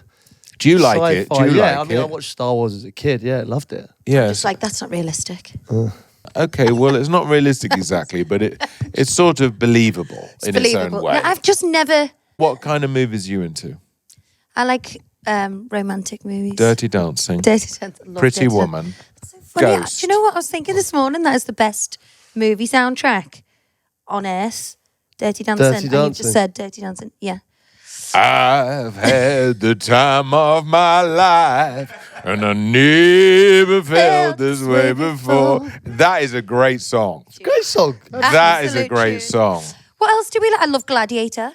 Do you like it? Sci-fi. Do you like I mean, it? I watched Star Wars as a kid. Yeah, loved it. Yeah. Just like, that's not realistic. Okay, well, it's not realistic exactly, but it's sort of believable in its own way. No, I've just never. What kind of movies are you into? I like romantic movies. Dirty Dancing. Dirty Dancing. Love Pretty Dirty Woman. Dancing. Funny, Ghost. do you know what I was thinking this morning? That is the best movie soundtrack on earth. Dirty Dancing. Dirty And you Dancing. just said Dirty Dancing. Yeah. I've had the time of my life, and I never felt this way before. That is a great song. Great song. That is a Absolute great tune. song. What else do we like? I love Gladiator.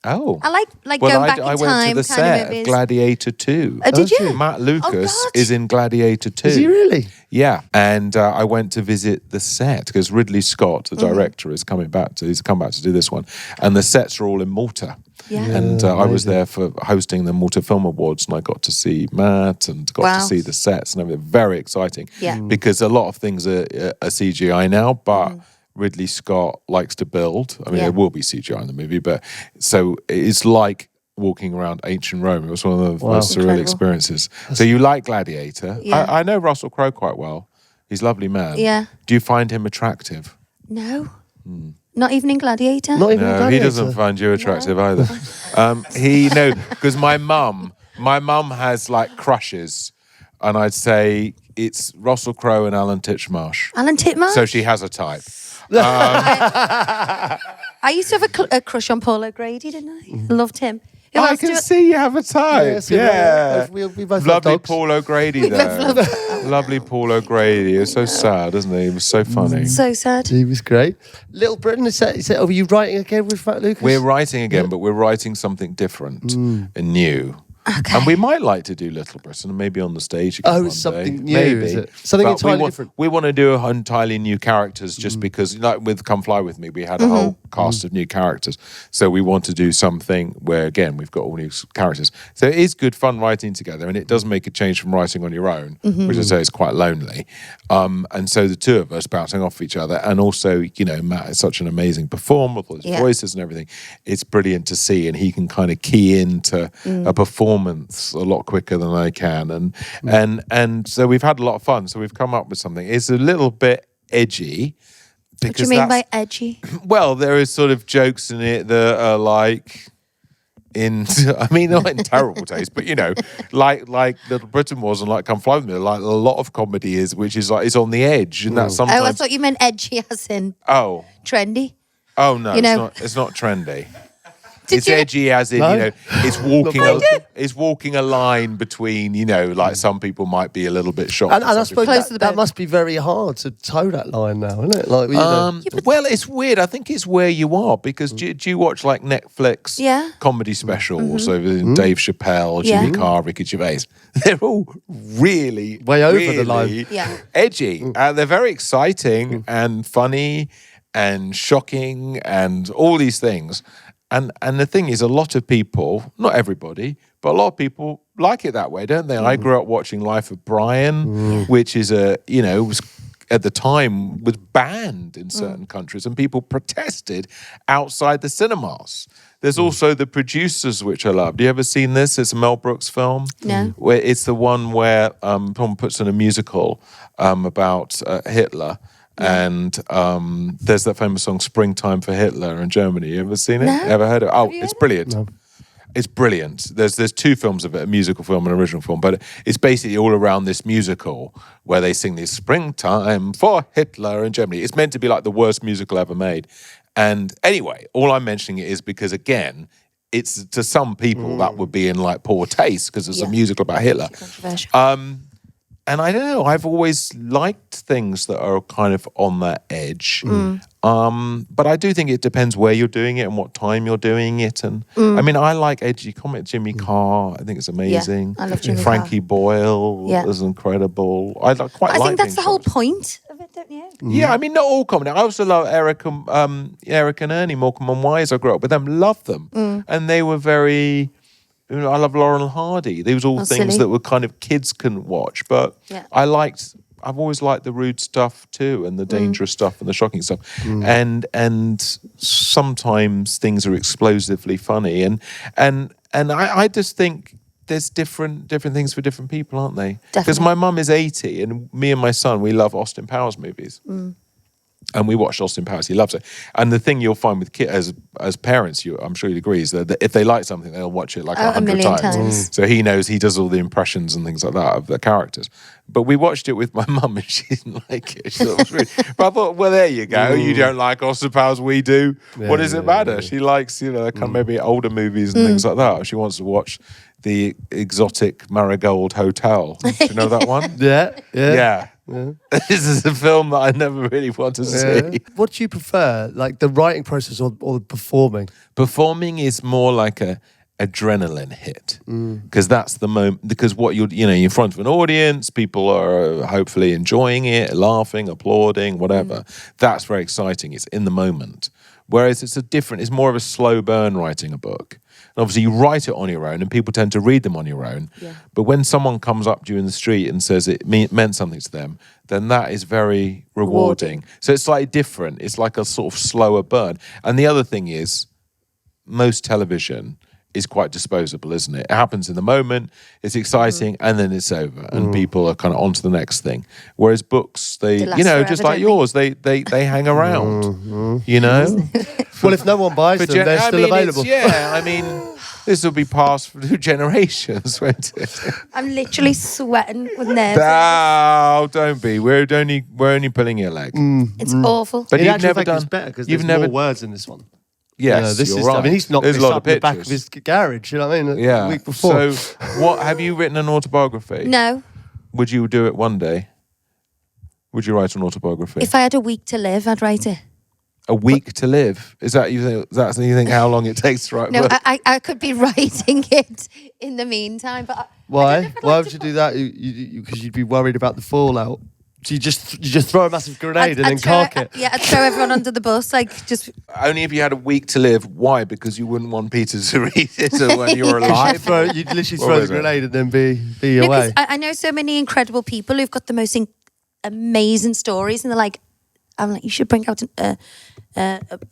Oh. I like Well, going back I in went time to the kind of set of movies. Gladiator 2. Oh, did you? Matt Lucas God. is in Gladiator 2. Is he really? Yeah, and I went to visit the set because Ridley Scott, the director, is coming back to. He's come back to do this one, and the sets are all in Malta. Yeah. And I was there for hosting the Malta Film Awards, and I got to see Matt and got to see the sets and everything. Very exciting. Yeah. Because a lot of things are CGI now, but Ridley Scott likes to build. I mean, Yeah. there will be CGI in the movie, but so it's like walking around ancient Rome. It was one of the most surreal Incredible. experiences. So you like Gladiator? Yeah. I know Russell Crowe quite well. He's a lovely man. Yeah. Do you find him attractive? No. Not even in Gladiator? Not even No, he Gladiator. doesn't find you attractive either. Because my mum has like crushes, and I'd say it's Russell Crowe and Alan Titchmarsh. Alan Titchmarsh? So she has a type. I used to have a crush on Paul O'Grady, didn't I? Loved him. Who I else can do see you have a type. Yes, we both love Lovely dogs. Paul O'Grady there. Lovely Paul O'Grady. It's so sad, isn't he? He was so funny. So sad. He was great. Little Britain, is that, are you writing again with Matt Lucas? We're writing again, but we're writing something different and new. Okay. And we might like to do Little Britain, maybe on the stage again. Oh, one it's something day. new, Maybe. is it? Something But entirely we different. We want to do entirely new characters just because, like with Come Fly With Me, we had a whole cast of new characters. So we want to do something where, again, we've got all new characters. So it is good fun writing together, and it does make a change from writing on your own, which I say is quite lonely. And so the two of us bouncing off each other, and also, Matt is such an amazing performer with his voices and everything. It's brilliant to see, and he can kind of key into a performance a lot quicker than I can, and so we've had a lot of fun. So we've come up with something. It's a little bit edgy. What do you mean by edgy? Well, there is sort of jokes in it that are like not in terrible taste, but like Little Britain was, and like Come Fly With Me, like a lot of comedy is, which is like it's on the edge, and that's sometimes. Oh, I thought you meant edgy as in Oh trendy. no, know. it's not trendy. Did It's you- edgy as in, No? it's walking a line between, like some people might be a little bit shocked. And I some suppose people- Close to the that boat. must be very hard to toe that line now, isn't it? Like, well, it's weird. I think it's where you are because do you watch like Netflix comedy specials? So Dave Chappelle, Jimmy Carr, Ricky Gervais. They're all really Way over the really line. Yeah. edgy. They're very exciting and funny and shocking and all these things. And the thing is, a lot of people, not everybody, but a lot of people like it that way, don't they? I grew up watching Life of Brian, which is was at the time was banned in certain countries, and people protested outside the cinemas. There's also The Producers, which I love. Do you ever seen this? It's a Mel Brooks film. No. Where it's the one where Tom puts in a musical about Hitler. And there's that famous song "Springtime for Hitler" in Germany. You ever seen it? No. Ever heard of it? Oh, you it's heard brilliant. It's brilliant. There's two films of it, a musical film and an original film, but it's basically all around this musical where they sing this "Springtime for Hitler" in Germany. It's meant to be like the worst musical ever made. And anyway, all I'm mentioning it is because, again, it's to some people that would be in like poor taste because it's a musical about Hitler. Controversial. I don't know, I've always liked things that are kind of on that edge. But I do think it depends where you're doing it and what time you're doing it. And I mean, I like edgy comedy. Jimmy Carr, I think it's amazing. I love Jimmy Frankie Boyle Yeah. is incredible. I quite I like think that's being the whole shocked. point of it, don't you? Yeah, I mean, not all comedy. I also love Eric and Ernie, Morecambe and Wise. I grew up with them, loved them. And they were very... I love Laurel and Hardy. These were all things silly. that were kind of kids couldn't watch. But Yeah. I've always liked the rude stuff too, and the dangerous stuff and the shocking stuff. And sometimes things are explosively funny. And I just think there's different things for different people, aren't they? Because Definitely. my mum is 80, and me and my son, we love Austin Powers movies. And we watched Austin Powers. He loves it. And the thing you'll find with kids, as parents, I'm sure you'd agree, is that if they like something, they'll watch it like 100 million times. times. So he knows, he does all the impressions and things like that of the characters. But we watched it with my mum, and she didn't like it. She thought it was rude. But I thought, well, there you go. You don't like Austin Powers, we do. What does it matter? She likes, kind of maybe older movies and things like that. She wants to watch the exotic Marigold Hotel. Do you know that one? Yeah. This is a film that I never really want to see. What do you prefer, like the writing process or the performing? Performing is more like a adrenaline hit, because that's the moment. Because what you're in front of an audience, people are hopefully enjoying it, laughing, applauding, whatever. That's very exciting. It's in the moment. Whereas it's more of a slow burn writing a book. And obviously you write it on your own and people tend to read them on your own. Yeah. But when someone comes up to you in the street and says it meant something to them, then that is very rewarding. So it's slightly different. It's like a sort of slower burn. And the other thing is, most television is quite disposable, isn't it? It happens in the moment, it's exciting, and then it's over, and people are kind of on to the next thing. Whereas books, they last just forever, like don't yours, they hang around, you know? Well, if no one buys them, they're still available. I mean, this will be passed through generations, won't it? I'm literally sweating with nerves. No, don't be. We're only pulling your leg. It's awful. But In you've actual never fact, done. it's better because You've there's never. more words in this one. Yes, this you're is. right. I mean, he's knocked There's this a lot up of in the back of pictures. his garage. You know what I mean? Yeah. The week before. So, what have you written an autobiography? No. Would you do it one day? Would you write an autobiography? If I had a week to live, I'd write it. A week to live? Is that you think? That's you think how long it takes to write? No, a book? I could be writing it in the meantime. But Why? Why would you do that? Because you'd be worried about the fallout. So you just throw a massive grenade and then cark it. Yeah, I'd throw everyone under the bus. Just Only if you had a week to live. Why? Because you wouldn't want Peter to read it when you were alive. You'd literally What throw the was it? grenade and then be no, away. 'cause I know so many incredible people who've got the most amazing stories, and they're like, I'm like, you should bring out a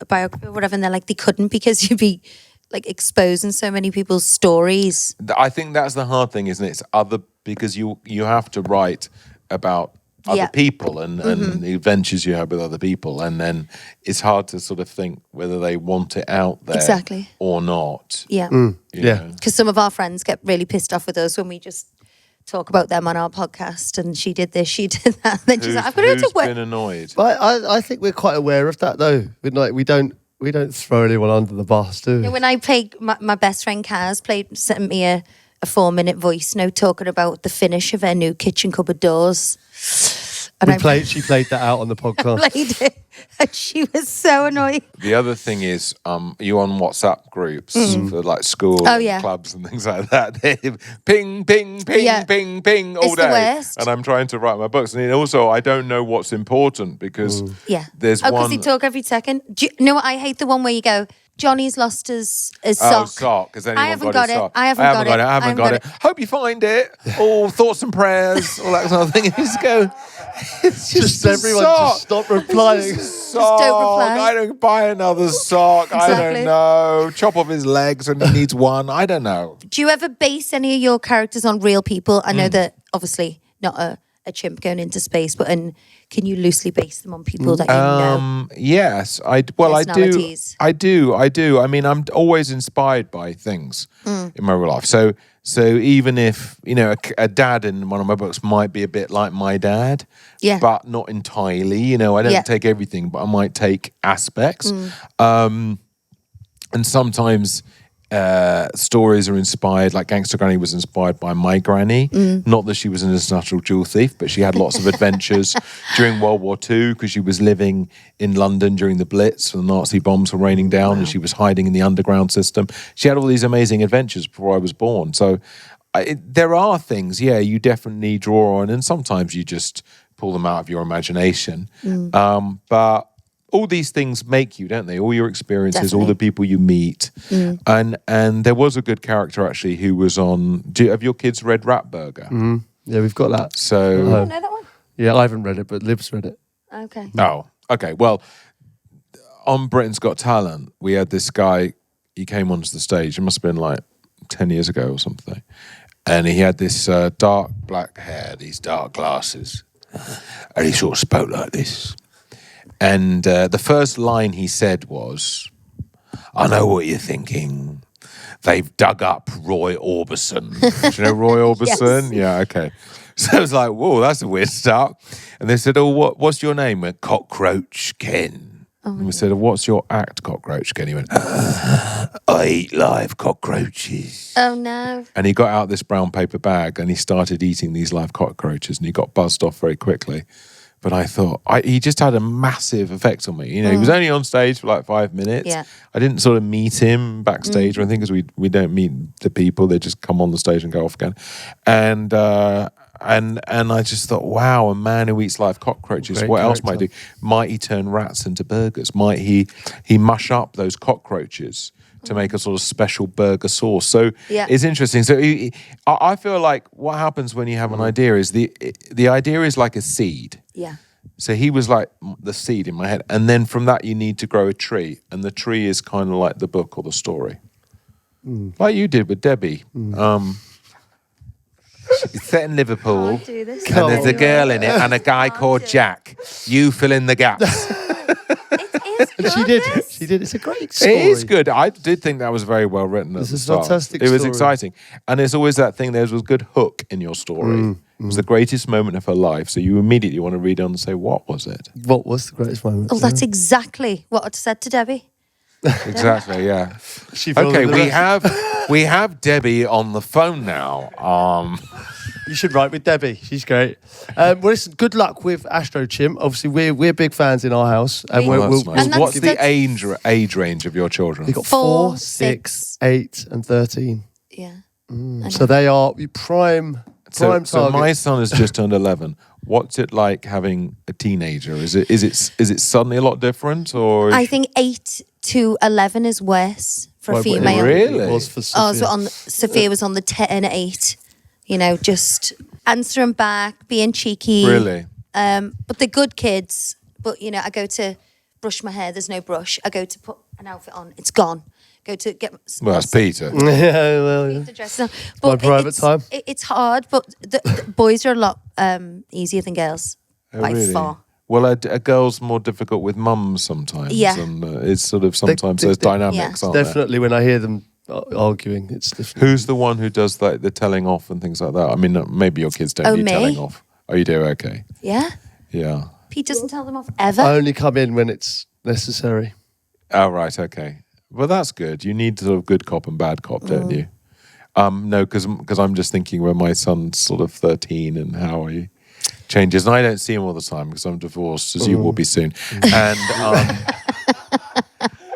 biography or whatever, and they're like, they couldn't because you'd be like exposing so many people's stories. I think that's the hard thing, isn't it? It's because you have to write about other people and the adventures you have with other people, and then it's hard to sort of think whether they want it out there Exactly. or not. Yeah. you Yeah. know. Because some of our friends get really pissed off with us when we just talk about them on our podcast, and she did this, she did that. Then she's like, I'm going to Who's work. been annoyed? But I think we're quite aware of that though. We don't throw anyone under the bus, do we? You know, when I played, my best friend Kaz sent me a 4-minute voice note talking about the finish of her new kitchen cupboard doors. And She played that out on the podcast. played it, and she was so annoyed. The other thing is, you on WhatsApp groups for like school Oh, yeah. clubs and things like that. Ping, ping, ping, Yeah. ping, ping all It's the day. worst. And I'm trying to write my books. And also, I don't know what's important because Yeah. there's because one... they talk every second. Do you know what? I hate the one where you go, Johnny's lost his Oh, sock. sock. Has anyone I haven't got got his it. sock? I haven't got it. Hope you find it. All thoughts and prayers, all that sort of thing. And you just go, it's just a everyone sock. just stop replying. Sock. don't reply. I don't buy another sock. I Exactly. don't know. Chop off his legs and he needs one. I don't know. Do you ever base any of your characters on real people? I know that obviously not a chimp going into space, but can you loosely base them on people that you know? Yes, I do. Personalities. I do. I mean, I'm always inspired by things in my real life. So even if a dad in one of my books might be a bit like my dad, Yeah. but not entirely. I don't take everything, but I might take aspects. And sometimes stories are inspired, like Gangster Granny was inspired by my granny. Not that she was an international jewel thief, but she had lots of adventures during World War II because she was living in London during the Blitz when the Nazi bombs were raining down and she was hiding in the underground system. She had all these amazing adventures before I was born. So there are things, you definitely draw on, and sometimes you just pull them out of your imagination. But all these things make you, don't they? All your experiences, all the people you meet. And there was a good character, actually, who was on... have your kids read Ratburger? Yeah, we've got that. So... I don't know that one. Yeah, I haven't read it, but Liv's read it. Okay. Oh, okay. Well, on Britain's Got Talent, we had this guy, he came onto the stage, it must have been like 10 years ago or something, and he had this dark black hair, these dark glasses, and he sort of spoke like this. And the first line he said was, "I know what you're thinking. They've dug up Roy Orbison." Do you know Roy Orbison? Yes. Yeah, okay. So I was like, whoa, that's a weird start. And they said, "Oh, what's your name?" Went, "Cockroach Ken." And we said, "What's your act, Cockroach Ken?" He went, "I eat live cockroaches." Oh, no. And he got out this brown paper bag and he started eating these live cockroaches and he got buzzed off very quickly. But I thought, he just had a massive effect on me. You know, he was only on stage for like 5 minutes. Yeah. I didn't sort of meet him backstage or anything because we don't meet the people. They just come on the stage and go off again. And I just thought, wow, a man who eats live cockroaches, Great what else character. might he do? Might he turn rats into burgers? Might he mush up those cockroaches to make a sort of special burger sauce? So it's interesting. So I feel like what happens when you have an idea is the idea is like a seed. Yeah. So he was like the seed in my head. And then from that, you need to grow a tree. And the tree is kind of like the book or the story. Like you did with Debbie. It's set in Liverpool. Can't do this. And there's a girl in it and a guy called Jack. You fill in the gaps. It is And she good, did. this. She did. It's a great story. It is good. I did think that was very well written at It's the a start. fantastic It was story. exciting. And there's always that thing, there's a good hook in your story. It was the greatest moment of her life. So you immediately want to read on and say, what was it? What was the greatest moment? Oh, that's exactly what I'd said to Debbie. Exactly, yeah. She filled Okay, in the rest. we have Debbie on the phone now. You should write with Debbie. She's great. Well, listen, good luck with Astrochimp. Obviously, we're big fans in our house, and Well, That's nice. And that's- What's the that's- age range of your children? we've got 4, 4, 6, 8, and 13. Yeah. So they are prime So target. my son has just turned 11. What's it like having a teenager? Is it suddenly a lot different, or? I think 8 to 11 is worse for a Well, female. Really? It was for Sophia. Oh, so Sophia was on the 10 8. You know, just answering back, being cheeky. Really? But they're good kids. But, you know, I go to brush my hair, there's no brush. I go to put an outfit on, it's gone. Go to get... Well, that's Peter. Yeah, well, yeah. the dress on. My private time. It's hard, but the boys are a lot easier than girls. Oh, by really? far. Well, a girl's more difficult with mums sometimes. Yeah. And it's sort of sometimes They- those dynamics, aren't Definitely, when I hear them arguing, it's there? different. Who's the one who does like the telling off and things like that? I mean, maybe your kids don't Oh, need me? telling off. Oh, you do? Okay. Yeah? Yeah. Pete doesn't tell them off ever. I only come in when it's necessary. Oh, right. Okay. Well, that's good. You need sort of good cop and bad cop, don't you? No, because I'm just thinking when my son's sort of 13 and how he changes. And I don't see him all the time because I'm divorced, as you will be soon.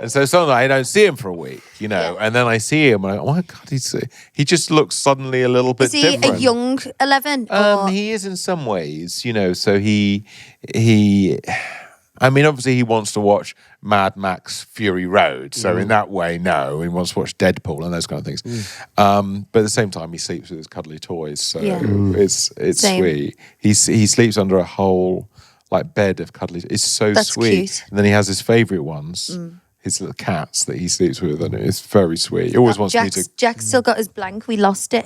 And so suddenly I don't see him for a week, you know, and then I see him and I go, oh my God, he just looks suddenly a little bit Is he different. a young 11? Or... He is in some ways, you know, so he I mean, obviously he wants to watch Mad Max Fury Road. So in that way, no. He wants to watch Deadpool and those kind of things. But at the same time, he sleeps with his cuddly toys. So it's Same. sweet. He sleeps under a whole like bed of cuddly. It's so That's sweet. cute. And then he has his favourite ones. His little cats that he sleeps with, and it's very sweet. He always wants me to. Jack's still got his blank. We lost it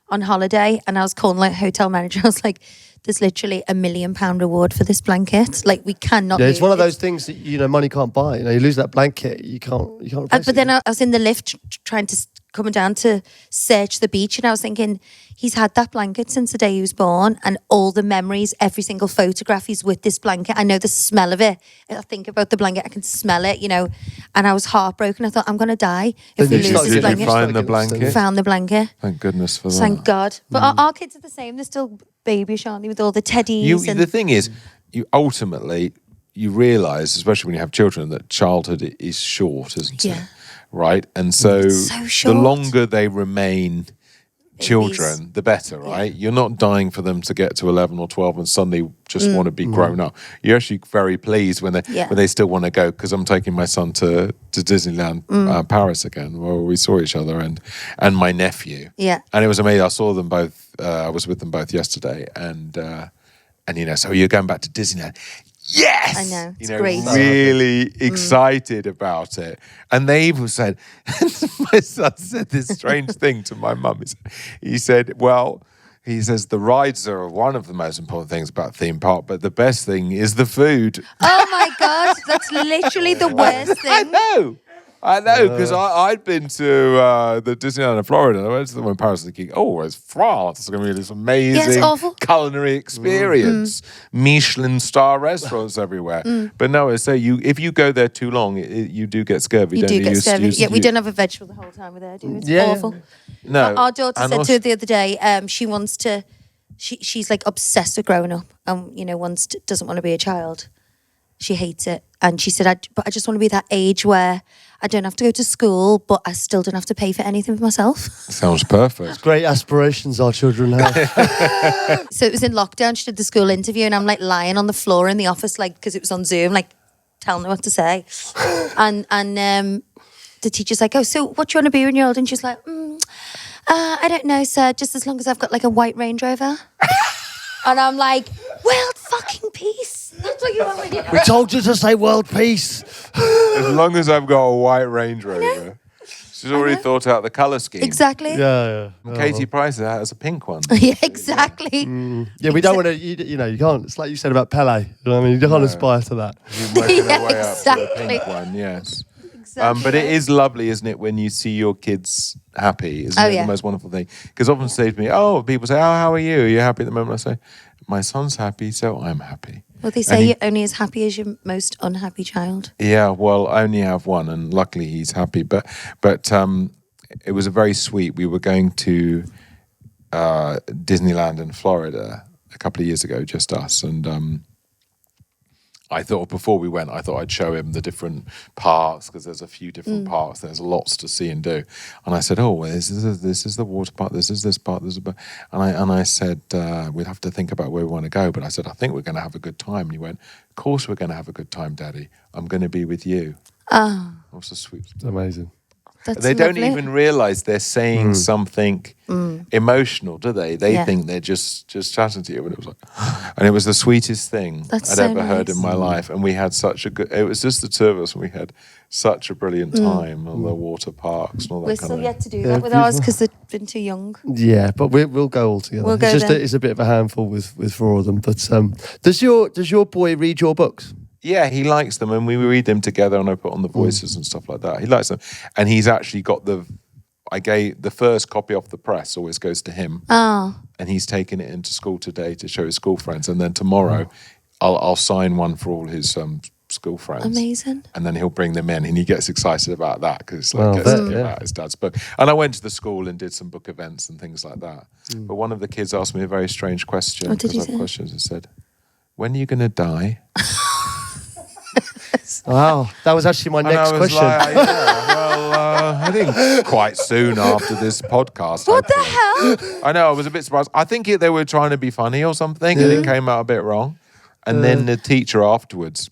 on holiday, and I was calling like hotel manager. I was like, "There's literally £1 million reward for this blanket. Like we cannot." Yeah, it's move one of it." those things that money can't buy. You luse that blanket, you can't. Replace But then it. I was in the lift trying to coming down to search the beach, and I was thinking, he's had that blanket since the day he was born, and all the memories, every single photograph he's with this blanket. I know the smell of it. I think about the blanket, I can smell it, and I was heartbroken. I thought, I'm going to die if we lose this Did blanket. you find the blanket? Found the blanket. Thank goodness for that. Thank God. But our kids are the same. They're still babyish, aren't they, with all the teddies. The thing is, you ultimately, you realise, especially when you have children, that childhood is short, isn't it? Right? And so short. the longer they remain children, the better, right? You're not dying for them to get to 11 or 12 and suddenly just want to be grown up. You're actually very pleased when they still want to go, because I'm taking my son to Disneyland Paris again, where we saw each other, and my nephew. Yeah. And it was amazing. I saw them both. I was with them both yesterday, and so you're going back to Disneyland. Yes! I know. It's great. Really excited about it. And they even said, my son said this strange thing to my mum. He said, the rides are one of the most important things about theme park, but the best thing is the food. Oh my God, that's literally the worst thing. I know, because I'd been to the Disneyland in Florida. I went to the one in Paris thinking, it's France. It's going to be this amazing culinary experience. Michelin star restaurants everywhere. But no, I say if you go there too long, you do get scurvy. You don't do get scurvy. We don't have a vegetable the whole time we're there, do we? It's awful. No. Our daughter said to her the other day, she wants to, she's like obsessed with growing up and, doesn't want to be a child. She hates it. And she said, but I just want to be that age where I don't have to go to school, but I still don't have to pay for anything for myself. Sounds perfect. Great aspirations our children have. So it was in lockdown. She did the school interview, and I'm like lying on the floor in the office, like, because it was on Zoom, like telling her what to say. and the teacher's like, so what do you want to be when you're old? And she's like, I don't know, sir, just as long as I've got like a white Range Rover. And I'm like, world fucking peace. That's what you want me to do. We told you to say world peace. As long as I've got a white Range Rover. She's already thought out the colour scheme. Exactly. Yeah. Katie prices that as a pink one. Yeah, exactly. Yeah, we don't want to, you can't, it's like you said about Pele. You know what I mean? You can't aspire to that. You're working our way up to the pink one, yes. Exactly. But it is lovely, isn't it, when you see your kids happy? Isn't it the most wonderful thing? Because often say to me, people say, how are you? Are you happy at the moment? I say, my son's happy, so I'm happy. Well, they say you're only as happy as your most unhappy child. Yeah, well, I only have one, and luckily he's happy. But it was a very sweet. We were going to Disneyland in Florida a couple of years ago, just us, and I thought before we went, I'd show him the different parks, because there's a few different parks. There's lots to see and do. And I said, this is the water park. This is this park. This is and I said, we'd have to think about where we want to go. But I said, I think we're going to have a good time. And he went, of course we're going to have a good time, Daddy. I'm going to be with you. Oh, that was so sweet. It's amazing. They don't even realise they're saying something emotional, do they? They think they're just chatting to you, and it was the sweetest thing I'd ever heard in my life. And we had such a good. It was just the two of us, and we had such a brilliant time on the water parks and all that. We're still yet to do that with ours because they've been too young. Yeah, but we'll go all together. We'll go it's a bit of a handful with four of them. But does your boy read your books? Yeah, he likes them, and we read them together, and I put on the voices and stuff like that. He likes them, and he's actually got the first copy off the press always goes to him. Oh, and he's taken it into school today to show his school friends, and then tomorrow I'll sign one for all his school friends. Amazing. And then he'll bring them in, and he gets excited about that because it's like about his dad's book. And I went to the school and did some book events and things like that. But one of the kids asked me a very strange question. What did he say? Questions and said, "When are you going to die?" Wow, that was actually my next question. Like, I think quite soon after this podcast. What the hell? I know, I was a bit surprised. I think they were trying to be funny or something, and it came out a bit wrong. And then the teacher afterwards,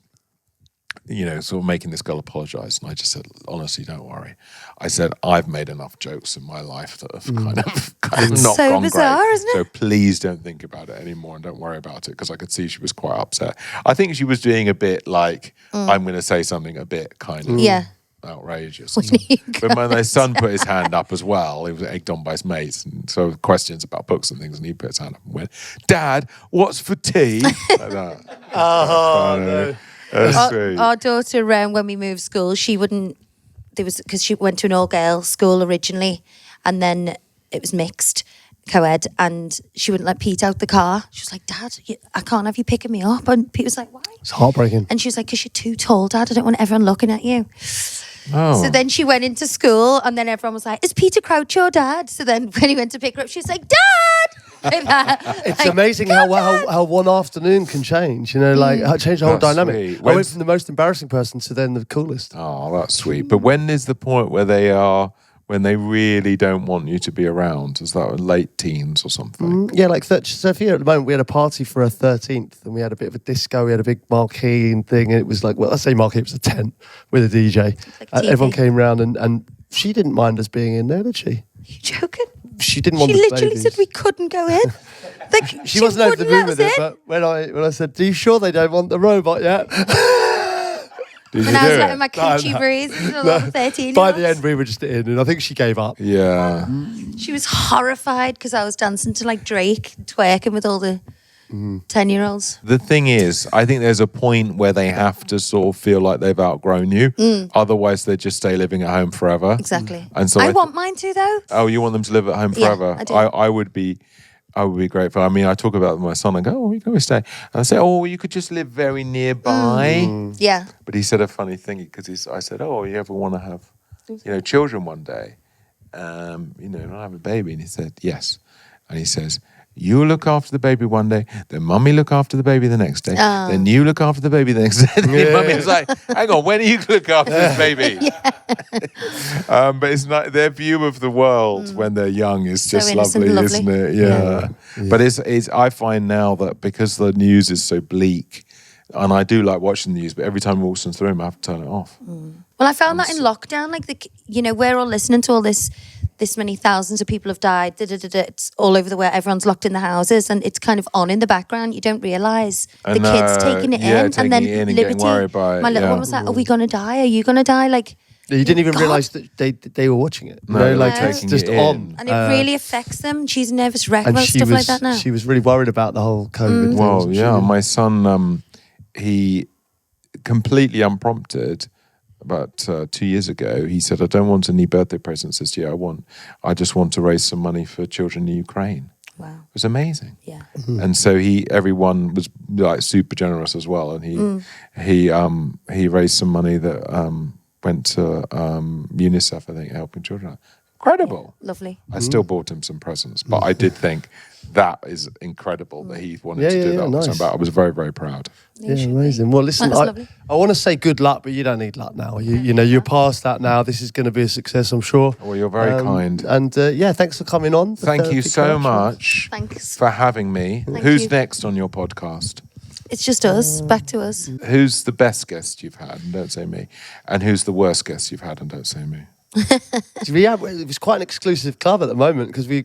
sort of making this girl apologise, and I just said, honestly, don't worry. I said, I've made enough jokes in my life that have kind of not so gone bizarre, great. isn't it? So please don't think about it anymore and don't worry about it, because I could see she was quite upset. I think she was doing a bit like, I'm going to say something a bit kind of outrageous. But my son put his hand up as well. He was egged on by his mates, and so questions about books and things, and he put his hand up and went, "Dad, what's for tea?" Like that. Oh, no. Our daughter, when we moved school, she wouldn't there was, because she went to an all-girls school originally, and then it was mixed, co-ed, and she wouldn't let Pete out the car. She was like, Dad, I can't have you picking me up. And Pete was like, why? It's heartbreaking. And she was like, because you're too tall, Dad. I don't want everyone looking at you. Oh. So then she went into school, and then everyone was like, is Peter Crouch your dad? So then when he went to pick her up, she was like, Dad! Like that. It's Like, amazing how one afternoon can change, like change the whole That's dynamic. sweet. I went When's- from the most embarrassing person to then the coolest. Oh, that's sweet. But when is the point where they really don't want you to be around? Is that late teens or something? Yeah, like Sophia at the moment, we had a party for her 13th and we had a bit of a disco, we had a big marquee and thing. And it was like, well, I say marquee, it was a tent with a DJ. Like TV. Everyone came round and she didn't mind us being in there, did she? you joking? She didn't want She the literally babies. said we couldn't go in. Like, She wasn't over the wouldn't moon let with us it, in. but when I said, "Are you sure they don't want the robot yet?" Did When you I was do letting it? my coochie breeze, and a little 13 By the end, we were just in, and I think she gave up. Yeah. she was horrified because I was dancing to like Drake, twerking with all the 10-year-olds. The thing is, I think there's a point where they have to sort of feel like they've outgrown you. Otherwise, they just stay living at home forever. Exactly. And so I want mine to, though. Oh, you want them to live at home Yeah, forever? I do. I would be grateful. I mean, I talk about my son. I go, "Oh, you can stay." And I say, "Oh, you could just live very nearby." Yeah. But he said a funny thing because I said, "Oh, you ever want to have, children one day? Not have a baby?" And he said, "Yes." And he says, "You look after the baby one day, then mummy look after the baby the next day, then you look after the baby the next day." Then mummy was like, "Hang on, when are you look after this baby?" But it's not their view of the world when they're young is So just innocent, lovely, lovely. isn't it? Yeah. But it's I find now that because the news is so bleak, and I do like watching the news, but every time it walks into the room, I have to turn it off. Well, I found that in lockdown, like we're all listening to all this many thousands of people have died. It's all over the world. Everyone's locked in the houses, and it's kind of on in the background. You don't realise the kids taking it in, taking and then it in and Liberty, getting worried by it, my little yeah. one was like, "Are we gonna die? Are you gonna die?" Like, You didn't even God. realise that they were watching it. No, like they're it's taking just it in. on. and it really affects them. She's a nervous wreck And about she stuff was like that now. she was really worried about the whole COVID thing. Well, wasn't she? yeah, my son, he completely unprompted. About 2 years ago, he said, "I don't want any birthday presents this year. I just want to raise some money for children in Ukraine." Wow. It was amazing. Yeah. And so everyone was like super generous as well, and he raised some money that went to UNICEF, I think, helping children. Incredible. Lovely. I still bought him some presents, but I did think that is incredible that he wanted to do that. nice. But I was very, very proud. Yeah, amazing. Well, listen, That's I lovely. want to say good luck, but you don't need luck now. You're past that now. This is going to be a success, I'm sure. Well, you're very kind. And thanks for coming on. the Thank you Therapy so Couch. much Thanks. for having me. Thank Who's you. next on your podcast? It's just us. Back to us. Who's the best guest you've had? And don't say me. And who's the worst guest you've had? And don't say me. It was quite an exclusive club at the moment because we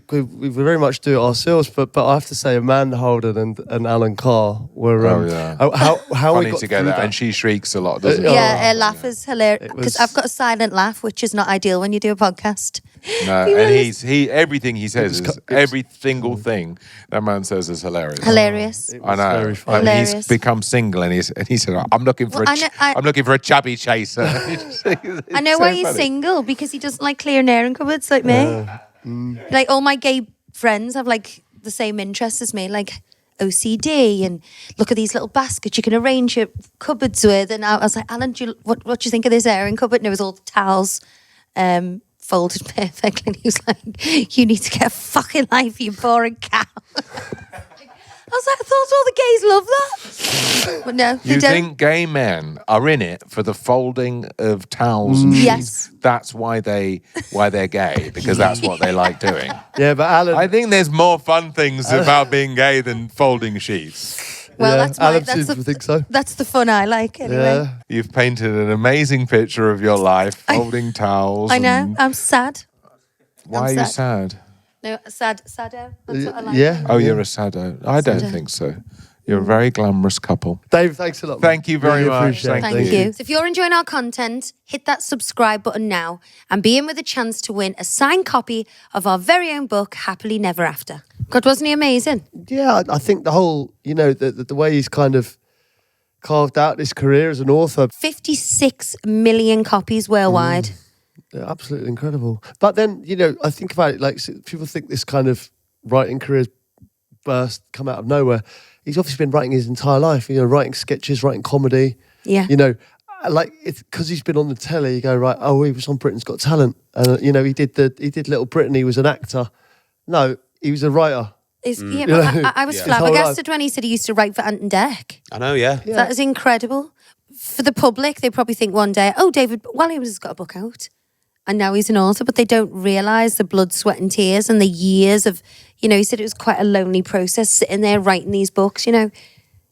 very much do it ourselves. But I have to say, Amanda Holden and Alan Carr were how we Funny got together. through that. And she shrieks a lot, doesn't she? Yeah, her laugh is hilarious It because was- I've got a silent laugh, which is not ideal when you do a podcast. No, He and really everything he says It was is co- every single thing that man says is hilarious. Hilarious. It I was know. very funny. I mean, he's Hilarious. become single, and he said, "I'm looking for Well, I'm looking for a chubby chaser." I know why he's single, because he doesn't like clearing airing cupboards like me. Like all my gay friends have like the same interests as me, like OCD and look at these little baskets you can arrange your cupboards with. And I was like, Alan, what do you think of this airing cupboard? And it was all the towels folded perfectly. And he was like, you need to get a fucking life, you boring cow. I was like, I thought all the gays love that. But no, they You don't. think gay men are in it for the folding of towels and Yes. sheets? That's why they're gay, because that's what they like doing. Yeah, but Alan. I think there's more fun things about being gay than folding sheets. Well, yeah, that's Alan that's seems to think so. That's the fun I like, anyway. Yeah. You've painted an amazing picture of your life, folding towels. I know. and- I'm sad. Why I'm are you sad. sad? No, sado. That's what I like. Yeah. Oh, you're a sado. I don't Sado. think so. You're a very glamorous couple. Dave, thanks a lot. man. Thank you very Really much. appreciate it. Thank Thank you. So if you're enjoying our content, hit that subscribe button now and be in with a chance to win a signed copy of our very own book, Happily Never After. God, wasn't he amazing? Yeah, I think the whole, the way he's kind of carved out his career as an author. 56 million copies worldwide. Yeah, absolutely incredible. But then, you know, I think about it like people think this kind of writing career's come out of nowhere. He's obviously been writing his entire life, you know, writing sketches, writing comedy. Yeah. You know, like it's because he's been on the telly, you go, right, oh, he was on Britain's Got Talent. And, you know, he did Little Britain, he was an actor. No, he was a writer. Yeah, but I was flabbergasted when he said he used to write for Ant and Dec. I know, yeah. That is incredible. For the public, they probably think one day, oh, David Walliams has got a book out. And now he's an author, but they don't realise the blood, sweat and tears and the years of, you know, he said it was quite a lonely process sitting there writing these books, you know.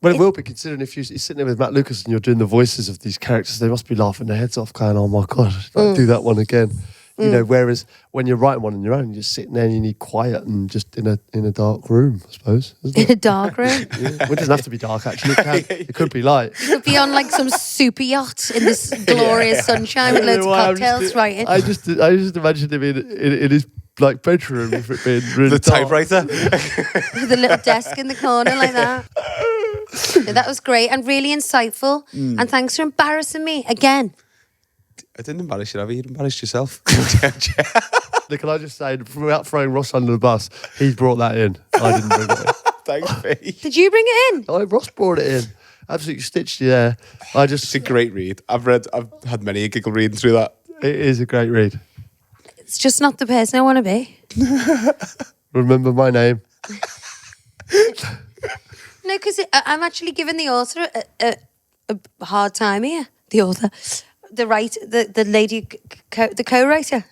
Well, it will be, considering if you're sitting there with Matt Lucas and you're doing the voices of these characters, they must be laughing their heads off going, oh my God, I'll do that one again. You know, whereas when you're writing one on your own, you're just sitting there and you need quiet and just in a dark room, I suppose. In a dark room? Yeah. Well, it doesn't have to be dark, actually. It could be light. You could be on like some super yacht in this glorious sunshine with loads of cocktails writing. I just imagined him in his like bedroom, if it being really The dark. typewriter. With a little desk in the corner like that. Yeah, that was great and really insightful. And thanks for embarrassing me again. I didn't embarrass you, have you? You embarrassed yourself. Can I just say, without throwing Ross under the bus, he brought that in. I didn't bring it in. Thanks, Pete. Did you bring it in? Oh, Ross brought it in. Absolutely stitched you there. It's a great read. I've had many a giggle reading through that. It is a great read. It's just not the person I want to be. Remember my name. No, because I'm actually giving the author a hard time here. The author. The lady, the co-writer.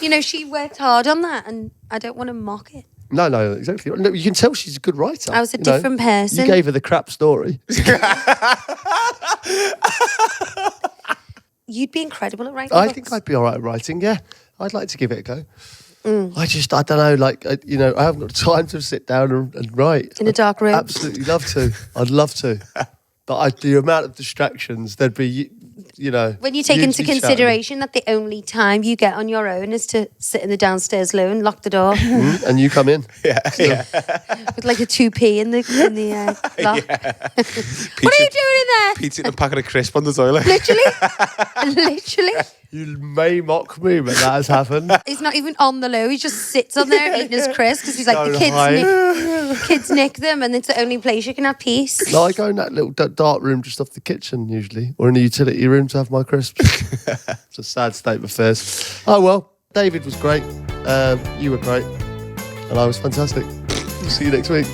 You know, she worked hard on that and I don't want to mock it. No, exactly. No, you can tell she's a good writer. I was a different person. You gave her the crap story. You'd be incredible at writing I books. think I'd be all right at writing, yeah. I'd like to give it a go. I don't know, like, you know, I haven't got time to sit down and write. In a dark room. I'd absolutely love to. I'd love to. But the amount of distractions, there'd be, you know. When you take into consideration that the only time you get on your own is to sit in the downstairs loo, lock the door. And you come in. Yeah. With like a 2p in the lock. What are you doing in there? Pete's eating a packet of crisp on the toilet. Literally. You may mock me, but that has happened. He's not even on the loo. He just sits on there eating his crisps because he's like, Don't the kids nick them and it's the only place you can have peace. No, I go in that little dark room just off the kitchen usually, or in the utility room to have my crisps. It's a sad state of affairs. Oh well, David was great. You were great. And I was fantastic. We'll see you next week.